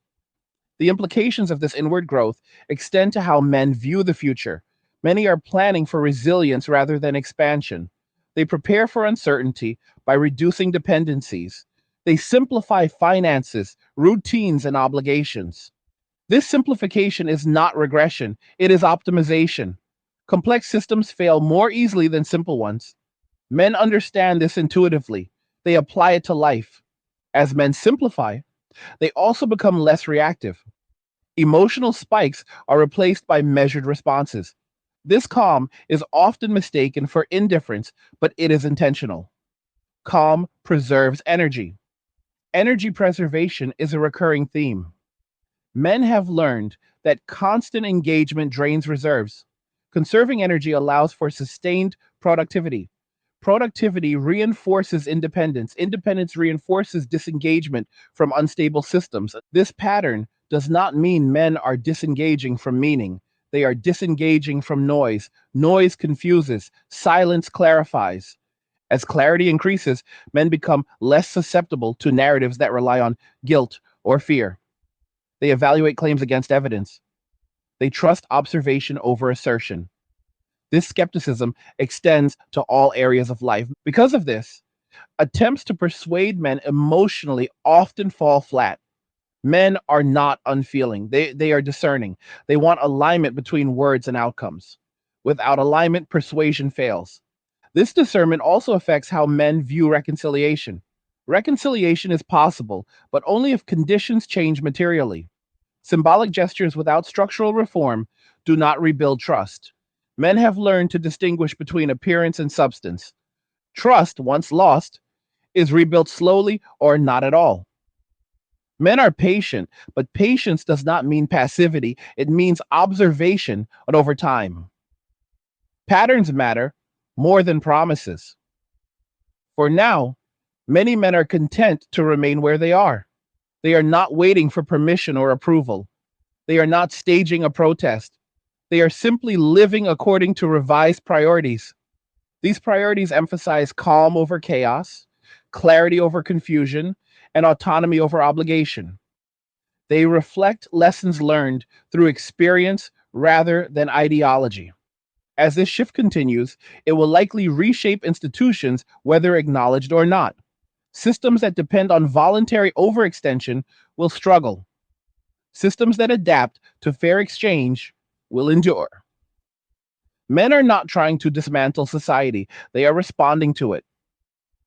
The implications of this inward growth extend to how men view the future. Many are planning for resilience rather than expansion. They prepare for uncertainty by reducing dependencies. They simplify finances, routines, and obligations. This simplification is not regression, it is optimization. Complex systems fail more easily than simple ones. Men understand this intuitively. They apply it to life. As men simplify, they also become less reactive. Emotional spikes are replaced by measured responses. This calm is often mistaken for indifference, but it is intentional. Calm preserves energy. Energy preservation is a recurring theme. Men have learned that constant engagement drains reserves. Conserving energy allows for sustained productivity. Productivity reinforces independence. Independence reinforces disengagement from unstable systems. This pattern does not mean men are disengaging from meaning. They are disengaging from noise. Noise confuses, silence clarifies. As clarity increases, men become less susceptible to narratives that rely on guilt or fear. They evaluate claims against evidence. They trust observation over assertion. This skepticism extends to all areas of life. Because of this, attempts to persuade men emotionally often fall flat. Men are not unfeeling, they are discerning. They want alignment between words and outcomes. Without alignment, persuasion fails. This discernment also affects how men view reconciliation. Reconciliation is possible, but only if conditions change materially. Symbolic gestures without structural reform do not rebuild trust. Men have learned to distinguish between appearance and substance. Trust, once lost, is rebuilt slowly or not at all. Men are patient, but patience does not mean passivity, it means observation and over time. Patterns matter more than promises. For now, many men are content to remain where they are. They are not waiting for permission or approval. They are not staging a protest. They are simply living according to revised priorities. These priorities emphasize calm over chaos, clarity over confusion, and autonomy over obligation. They reflect lessons learned through experience rather than ideology. As this shift continues, it will likely reshape institutions, whether acknowledged or not. Systems that depend on voluntary overextension will struggle. Systems that adapt to fair exchange will endure. Men are not trying to dismantle society, they are responding to it.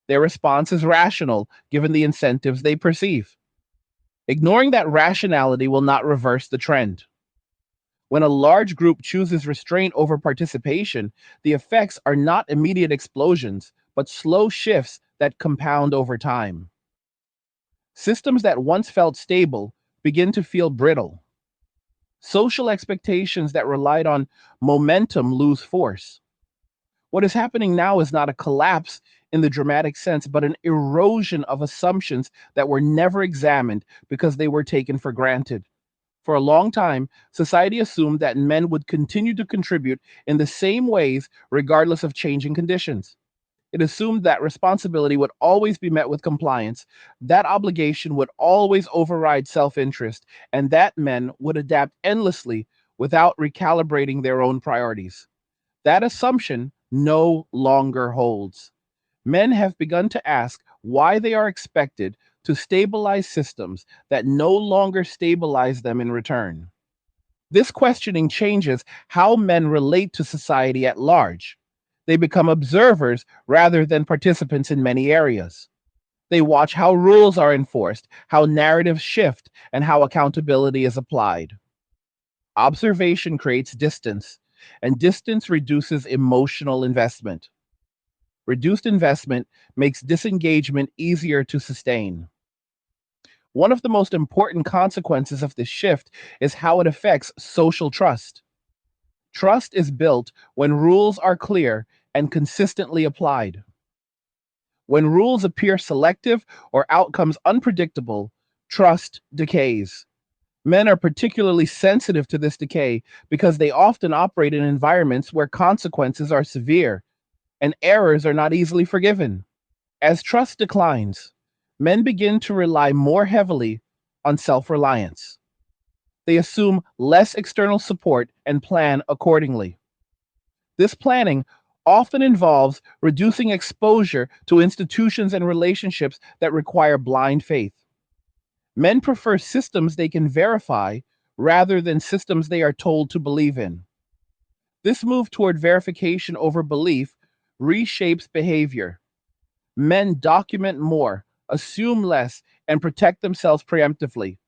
Their response is rational given the incentives they perceive. Ignoring that rationality will not reverse the trend. When a large group chooses restraint over participation, the effects are not immediate explosions, but slow shifts that compound over time. Systems that once felt stable begin to feel brittle. Social expectations that relied on momentum lose force. What is happening now is not a collapse in the dramatic sense, but an erosion of assumptions that were never examined because they were taken for granted. For a long time, society assumed that men would continue to contribute in the same ways regardless of changing conditions. It assumed that responsibility would always be met with compliance, that obligation would always override self interest, and that men would adapt endlessly without recalibrating their own priorities. That assumption no longer holds. Men have begun to ask, why they are expected to stabilize systems that no longer stabilize them in return. This questioning changes how men relate to society at large. They become observers rather than participants in many areas. They watch how rules are enforced, how narratives shift, and how accountability is applied. Observation creates distance, and distance reduces emotional investment. Reduced investment makes disengagement easier to sustain. One of the most important consequences of this shift is how it affects social trust. Trust is built when rules are clear and consistently applied. When rules appear selective or outcomes unpredictable, trust decays. Men are particularly sensitive to this decay because they often operate in environments where consequences are severe and errors are not easily forgiven. As trust declines, men begin to rely more heavily on self reliance. They assume less external support and plan accordingly. This planning often involves reducing exposure to institutions and relationships that require blind faith. Men prefer systems they can verify rather than systems they are told to believe in. This move toward verification over belief reshapes behavior. Men document more, assume less, and protect themselves preemptively.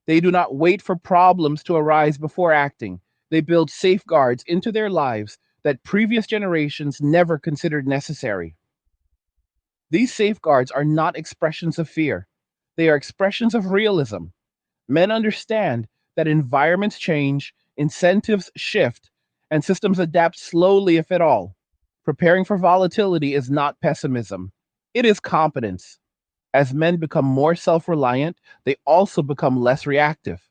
They do not wait for problems to arise before acting. They build safeguards into their lives that previous generations never considered necessary. These safeguards are not expressions of fear, they are expressions of realism. Men understand that environments change, incentives shift, and systems adapt slowly, if at all. Preparing for volatility is not pessimism, it is competence. As men become more self reliant, they also become less reactive.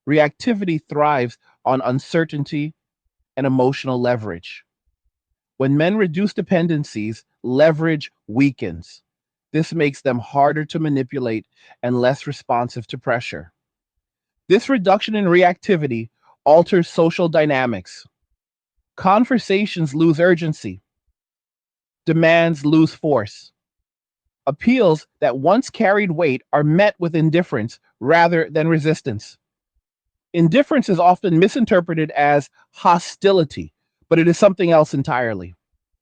Reactivity thrives on uncertainty and emotional leverage. When men reduce dependencies, leverage weakens. This makes them harder to manipulate and less responsive to pressure. This reduction in reactivity alters social dynamics. Conversations lose urgency, demands lose force. Appeals that once carried weight are met with indifference rather than resistance. Indifference is often misinterpreted as hostility, but it is something else entirely.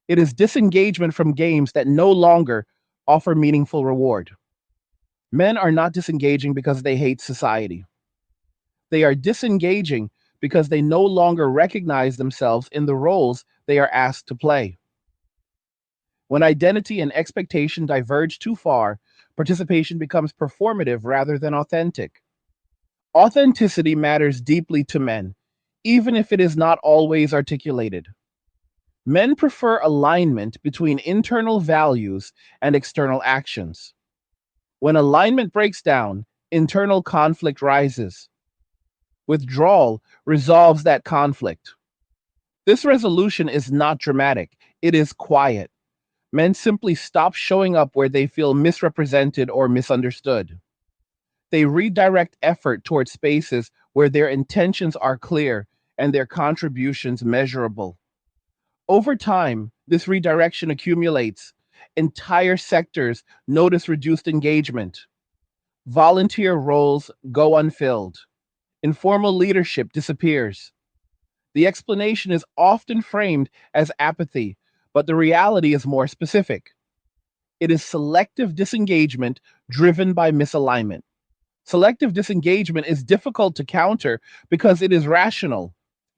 It is disengagement from games that no longer offer meaningful reward. Men are not disengaging because they hate society. They are disengaging because they no longer recognize themselves in the roles they are asked to play. When identity and expectation diverge too far, participation becomes performative rather than authentic. Authenticity matters deeply to men, even if it is not always articulated. Men prefer alignment between internal values and external actions. When alignment breaks down, internal conflict rises. Withdrawal resolves that conflict. This resolution is not dramatic, it is quiet. Men simply stop showing up where they feel misrepresented or misunderstood. They redirect effort toward spaces where their intentions are clear and their contributions measurable. Over time, this redirection accumulates. Entire sectors notice reduced engagement. Volunteer roles go unfilled. Informal leadership disappears. The explanation is often framed as apathy, but the reality is more specific. It is selective disengagement driven by misalignment. Selective disengagement is difficult to counter because it is rational.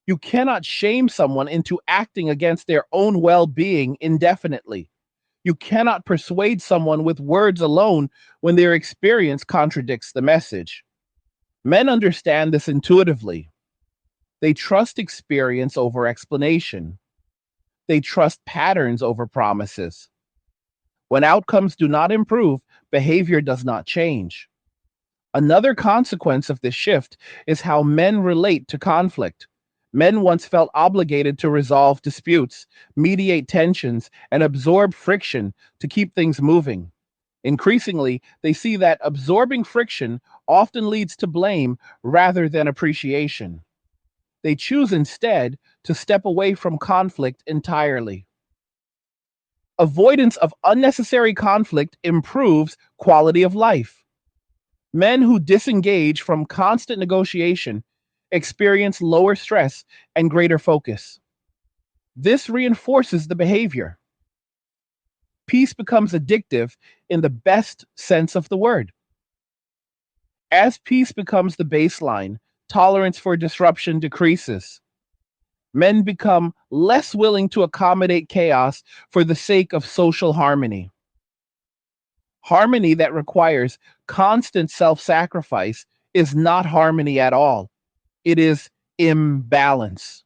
You cannot shame someone into acting against their own well being indefinitely. You cannot persuade someone with words alone when their experience contradicts the message. Men understand this intuitively. They trust experience over explanation. They trust patterns over promises. When outcomes do not improve, behavior does not change. Another consequence of this shift is how men relate to conflict. Men once felt obligated to resolve disputes, mediate tensions, and absorb friction to keep things moving. Increasingly, they see that absorbing friction often leads to blame rather than appreciation. They choose instead to step away from conflict entirely. Avoidance of unnecessary conflict improves quality of life. Men who disengage from constant negotiation experience lower stress and greater focus. This reinforces the behavior. Peace becomes addictive in the best sense of the word. As peace becomes the baseline, tolerance for disruption decreases. Men become less willing to accommodate chaos for the sake of social harmony. Harmony that requires constant self sacrifice is not harmony at all, it is imbalance.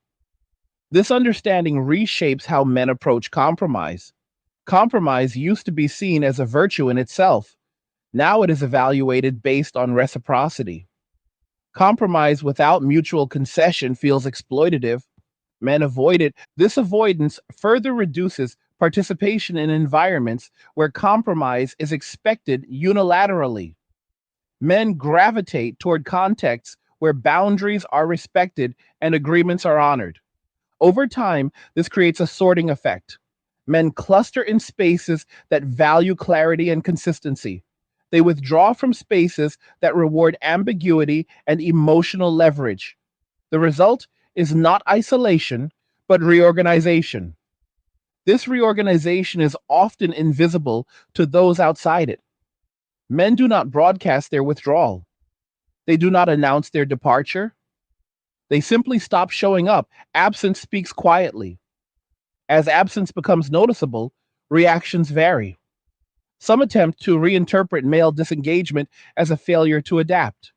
This understanding reshapes how men approach compromise. Compromise used to be seen as a virtue in itself. Now it is evaluated based on reciprocity. Compromise without mutual concession feels exploitative. Men avoid it. This avoidance further reduces participation in environments where compromise is expected unilaterally. Men gravitate toward contexts where boundaries are respected and agreements are honored. Over time, this creates a sorting effect. Men cluster in spaces that value clarity and consistency. They withdraw from spaces that reward ambiguity and emotional leverage. The result is not isolation, but reorganization. This reorganization is often invisible to those outside it. Men do not broadcast their withdrawal. They do not announce their departure. They simply stop showing up. Absence speaks quietly. As absence becomes noticeable, reactions vary. Some attempt to reinterpret male disengagement as a failure to adapt.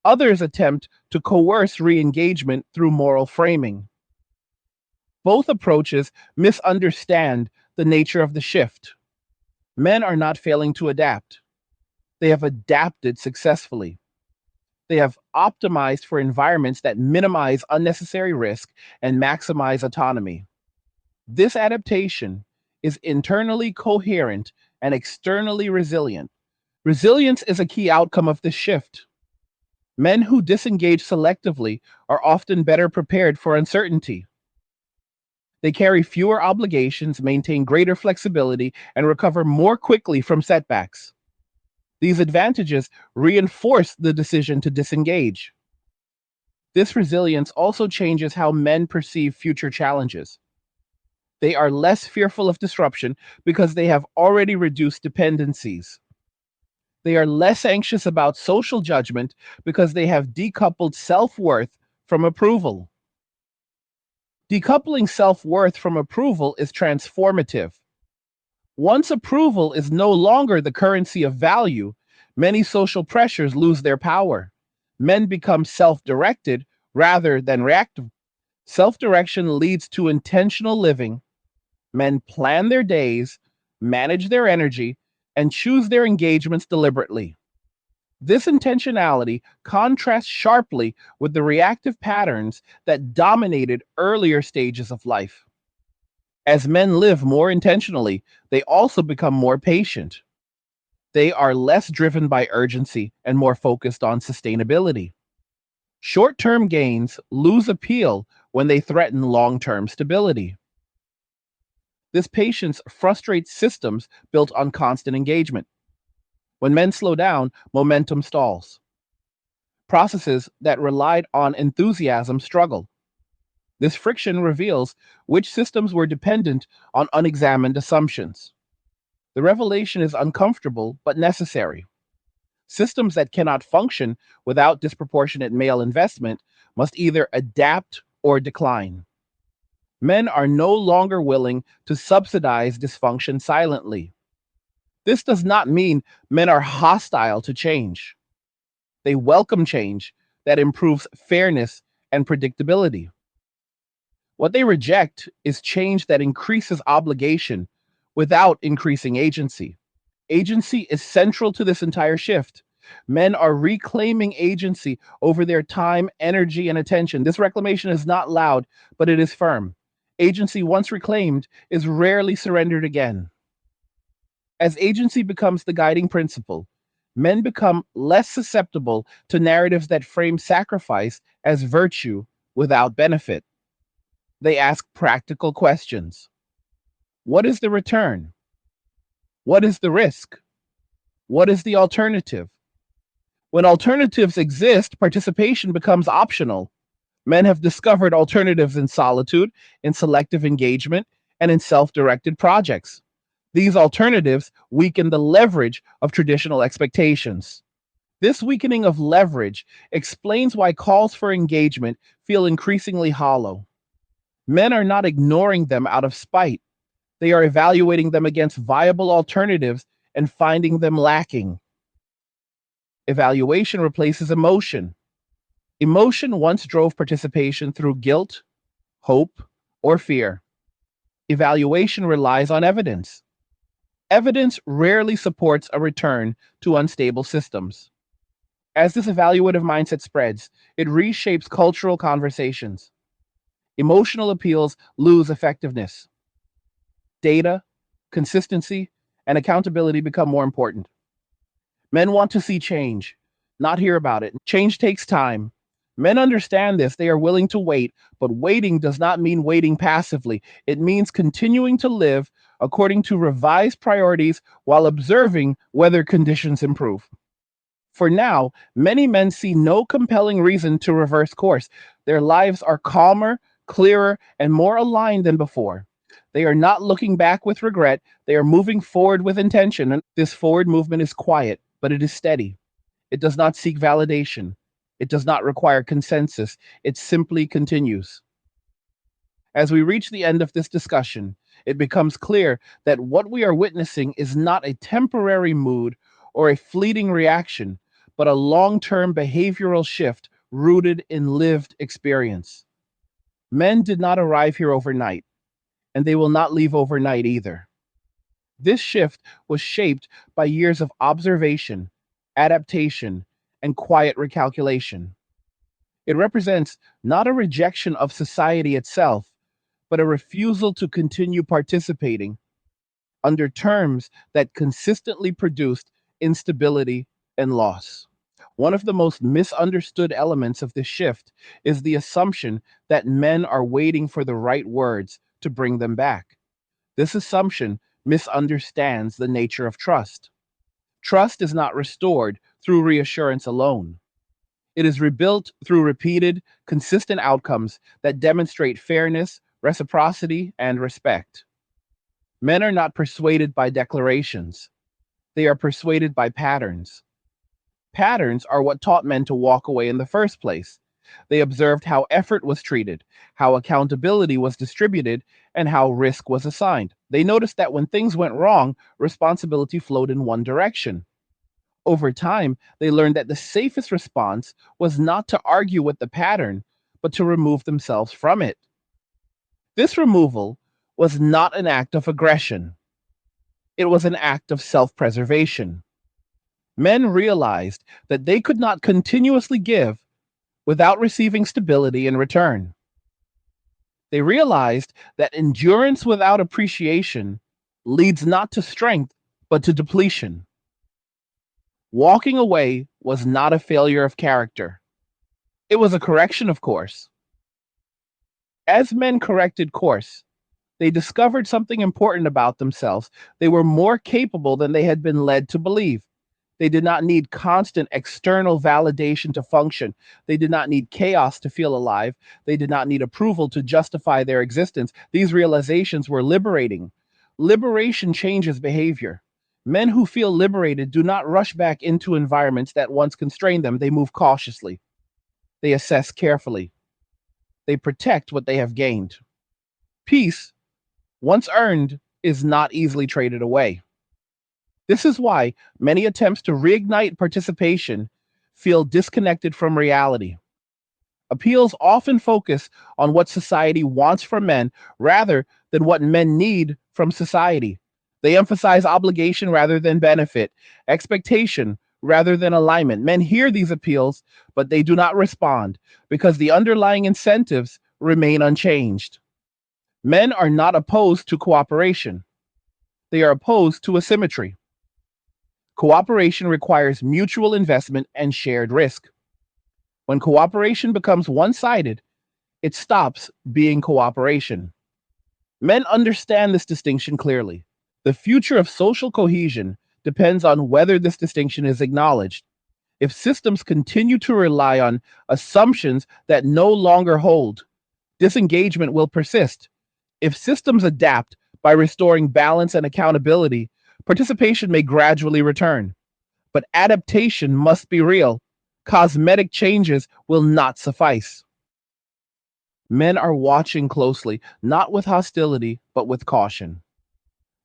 Others attempt to coerce re engagement through moral framing. Both approaches misunderstand the nature of the shift. Men are not failing to adapt, they have adapted successfully. They have optimized for environments that minimize unnecessary risk and maximize autonomy. This adaptation is internally coherent and externally resilient. Resilience is a key outcome of this shift. Men who disengage selectively are often better prepared for uncertainty. They carry fewer obligations, maintain greater flexibility, and recover more quickly from setbacks. These advantages reinforce the decision to disengage. This resilience also changes how men perceive future challenges. They are less fearful of disruption because they have already reduced dependencies. They are less anxious about social judgment because they have decoupled self worth from approval. Decoupling self worth from approval is transformative. Once approval is no longer the currency of value, many social pressures lose their power. Men become self directed rather than reactive. Self direction leads to intentional living. Men plan their days, manage their energy, and choose their engagements deliberately. This intentionality contrasts sharply with the reactive patterns that dominated earlier stages of life. As men live more intentionally, they also become more patient. They are less driven by urgency and more focused on sustainability. Short term gains lose appeal when they threaten long term stability. This patience frustrates systems built on constant engagement. When men slow down, momentum stalls. Processes that relied on enthusiasm struggle. This friction reveals which systems were dependent on unexamined assumptions. The revelation is uncomfortable but necessary. Systems that cannot function without disproportionate male investment must either adapt or decline. Men are no longer willing to subsidize dysfunction silently. This does not mean men are hostile to change. They welcome change that improves fairness and predictability. What they reject is change that increases obligation without increasing agency. Agency is central to this entire shift. Men are reclaiming agency over their time, energy, and attention. This reclamation is not loud, but it is firm. Agency, once reclaimed, is rarely surrendered again. As agency becomes the guiding principle, men become less susceptible to narratives that frame sacrifice as virtue without benefit. They ask practical questions. What is the return? What is the risk? What is the alternative? When alternatives exist, participation becomes optional. Men have discovered alternatives in solitude, in selective engagement, and in self directed projects. These alternatives weaken the leverage of traditional expectations. This weakening of leverage explains why calls for engagement feel increasingly hollow. Men are not ignoring them out of spite, they are evaluating them against viable alternatives and finding them lacking. Evaluation replaces emotion. Emotion once drove participation through guilt, hope, or fear. Evaluation relies on evidence. Evidence rarely supports a return to unstable systems. As this evaluative mindset spreads, it reshapes cultural conversations. Emotional appeals lose effectiveness. Data, consistency, and accountability become more important. Men want to see change, not hear about it. Change takes time. Men understand this. They are willing to wait, but waiting does not mean waiting passively. It means continuing to live according to revised priorities while observing whether conditions improve. For now, many men see no compelling reason to reverse course. Their lives are calmer, clearer, and more aligned than before. They are not looking back with regret, they are moving forward with intention. And this forward movement is quiet, but it is steady. It does not seek validation, it does not require consensus, it simply continues. As we reach the end of this discussion, it becomes clear that what we are witnessing is not a temporary mood or a fleeting reaction, but a long term behavioral shift rooted in lived experience. Men did not arrive here overnight, and they will not leave overnight either. This shift was shaped by years of observation, adaptation, and quiet recalculation. It represents not a rejection of society itself, but a refusal to continue participating under terms that consistently produced instability and loss. One of the most misunderstood elements of this shift is the assumption that men are waiting for the right words to bring them back. This assumption misunderstands the nature of trust. Trust is not restored through reassurance alone. It is rebuilt through repeated, consistent outcomes that demonstrate fairness, reciprocity, and respect. Men are not persuaded by declarations, they are persuaded by patterns. Patterns are what taught men to walk away in the first place. They observed how effort was treated, how accountability was distributed, and how risk was assigned. They noticed that when things went wrong, responsibility flowed in one direction. Over time, they learned that the safest response was not to argue with the pattern, but to remove themselves from it. This removal was not an act of aggression, it was an act of self preservation. Men realized that they could not continuously give without receiving stability in return. They realized that endurance without appreciation leads not to strength, but to depletion. Walking away was not a failure of character. It was a correction of course. As men corrected course, they discovered something important about themselves. They were more capable than they had been led to believe. They did not need constant external validation to function. They did not need chaos to feel alive. They did not need approval to justify their existence. These realizations were liberating. Liberation changes behavior. Men who feel liberated do not rush back into environments that once constrained them. They move cautiously. They assess carefully. They protect what they have gained. Peace, once earned, is not easily traded away. This is why many attempts to reignite participation feel disconnected from reality. Appeals often focus on what society wants from men rather than what men need from society. They emphasize obligation rather than benefit, expectation rather than alignment. Men hear these appeals, but they do not respond because the underlying incentives remain unchanged. Men are not opposed to cooperation, they are opposed to asymmetry. Cooperation requires mutual investment and shared risk. When cooperation becomes one sided, it stops being cooperation. Men understand this distinction clearly. The future of social cohesion depends on whether this distinction is acknowledged. If systems continue to rely on assumptions that no longer hold, disengagement will persist. If systems adapt by restoring balance and accountability, participation may gradually return. But adaptation must be real. Cosmetic changes will not suffice. Men are watching closely, not with hostility, but with caution.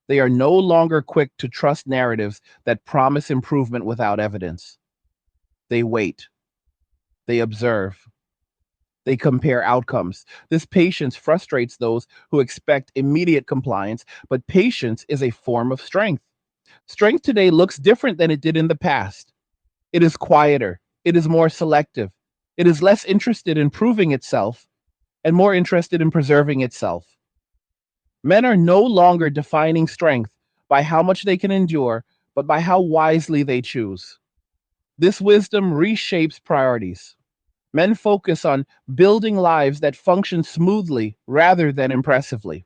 They are no longer quick to trust narratives that promise improvement without evidence. They wait, they observe, they compare outcomes. This patience frustrates those who expect immediate compliance, but patience is a form of strength. Strength today looks different than it did in the past. It is quieter, it is more selective, it is less interested in proving itself and more interested in preserving itself. Men are no longer defining strength by how much they can endure, but by how wisely they choose. This wisdom reshapes priorities. Men focus on building lives that function smoothly rather than impressively.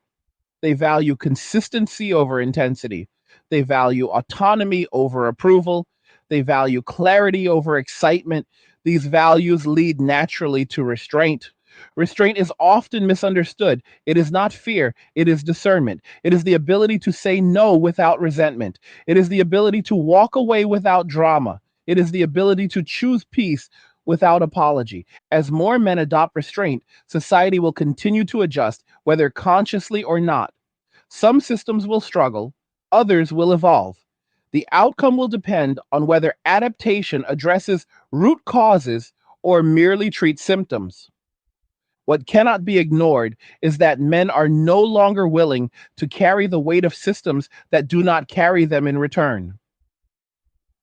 They value consistency over intensity. They value autonomy over approval. They value clarity over excitement. These values lead naturally to restraint. Restraint is often misunderstood. It is not fear, it is discernment. It is the ability to say no without resentment. It is the ability to walk away without drama. It is the ability to choose peace without apology. As more men adopt restraint, society will continue to adjust, whether consciously or not. Some systems will struggle, others will evolve. The outcome will depend on whether adaptation addresses root causes or merely treats symptoms. What cannot be ignored is that men are no longer willing to carry the weight of systems that do not carry them in return.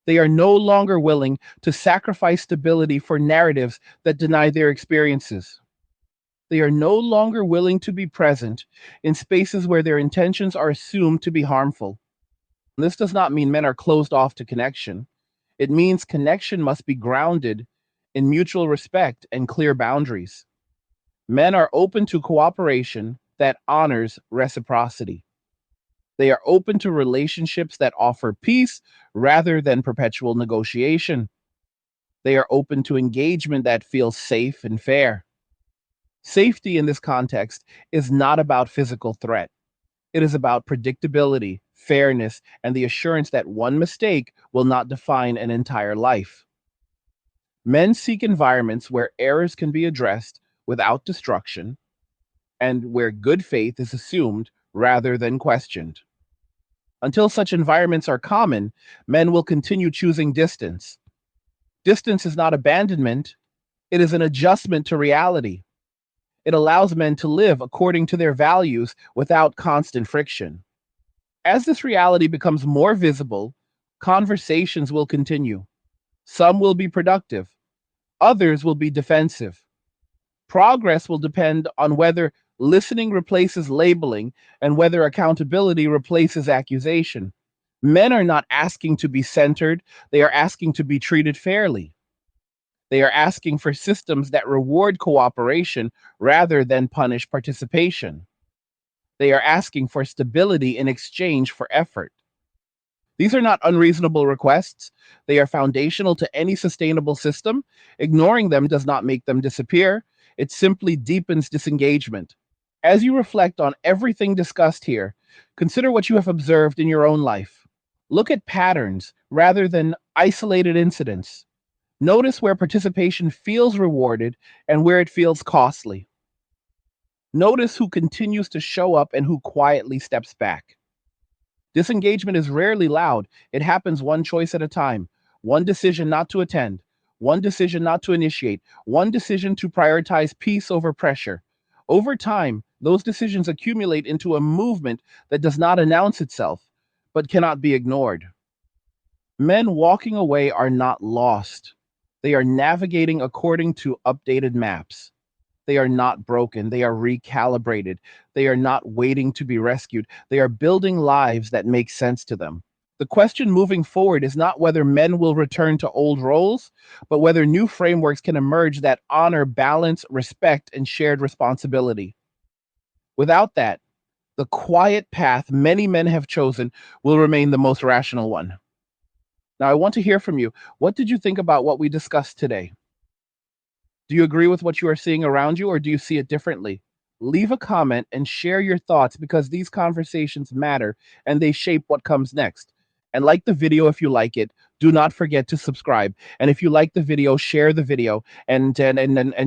They are no longer willing to sacrifice stability for narratives that deny their experiences. They are no longer willing to be present in spaces where their intentions are assumed to be harmful. This does not mean men are closed off to connection. It means connection must be grounded in mutual respect and clear boundaries. Men are open to cooperation that honors reciprocity. They are open to relationships that offer peace rather than perpetual negotiation. They are open to engagement that feels safe and fair. Safety in this context is not about physical threat. It is about predictability, fairness, and the assurance that one mistake will not define an entire life. Men seek environments where errors can be addressed without destruction and where good faith is assumed rather than questioned. Until such environments are common, men will continue choosing distance. Distance is not abandonment, it is an adjustment to reality. It allows men to live according to their values without constant friction. As this reality becomes more visible, conversations will continue. Some will be productive, others will be defensive. Progress will depend on whether listening replaces labeling and whether accountability replaces accusation. Men are not asking to be centered, they are asking to be treated fairly. They are asking for systems that reward cooperation rather than punish participation. They are asking for stability in exchange for effort. These are not unreasonable requests. They are foundational to any sustainable system. Ignoring them does not make them disappear, it simply deepens disengagement. As you reflect on everything discussed here, consider what you have observed in your own life. Look at patterns rather than isolated incidents. Notice where participation feels rewarded and where it feels costly. Notice who continues to show up and who quietly steps back. Disengagement is rarely loud. It happens one choice at a time. One decision not to attend, one decision not to initiate, one decision to prioritize peace over pressure. Over time, those decisions accumulate into a movement that does not announce itself, but cannot be ignored. Men walking away are not lost. They are navigating according to updated maps. They are not broken. They are recalibrated. They are not waiting to be rescued. They are building lives that make sense to them. The question moving forward is not whether men will return to old roles, but whether new frameworks can emerge that honor balance, respect, and shared responsibility. Without that, The quiet path many men have chosen will remain the most rational one. Now, I want to hear from you. What did you think about what we discussed today? Do you agree with what you are seeing around you, or do you see it differently? Leave a comment and share your thoughts, because these conversations matter and they shape what comes next. And like the video if you like it. Do not forget to subscribe. And if you like the video, share the video. And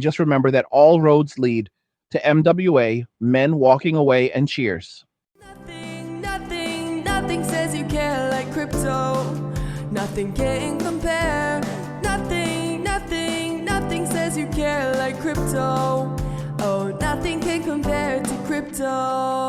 just remember that all roads lead to MWA, Men Walking Away, and cheers. Nothing says you care like crypto. Nothing can compare. Nothing says you care like crypto. Oh, nothing can compare to crypto.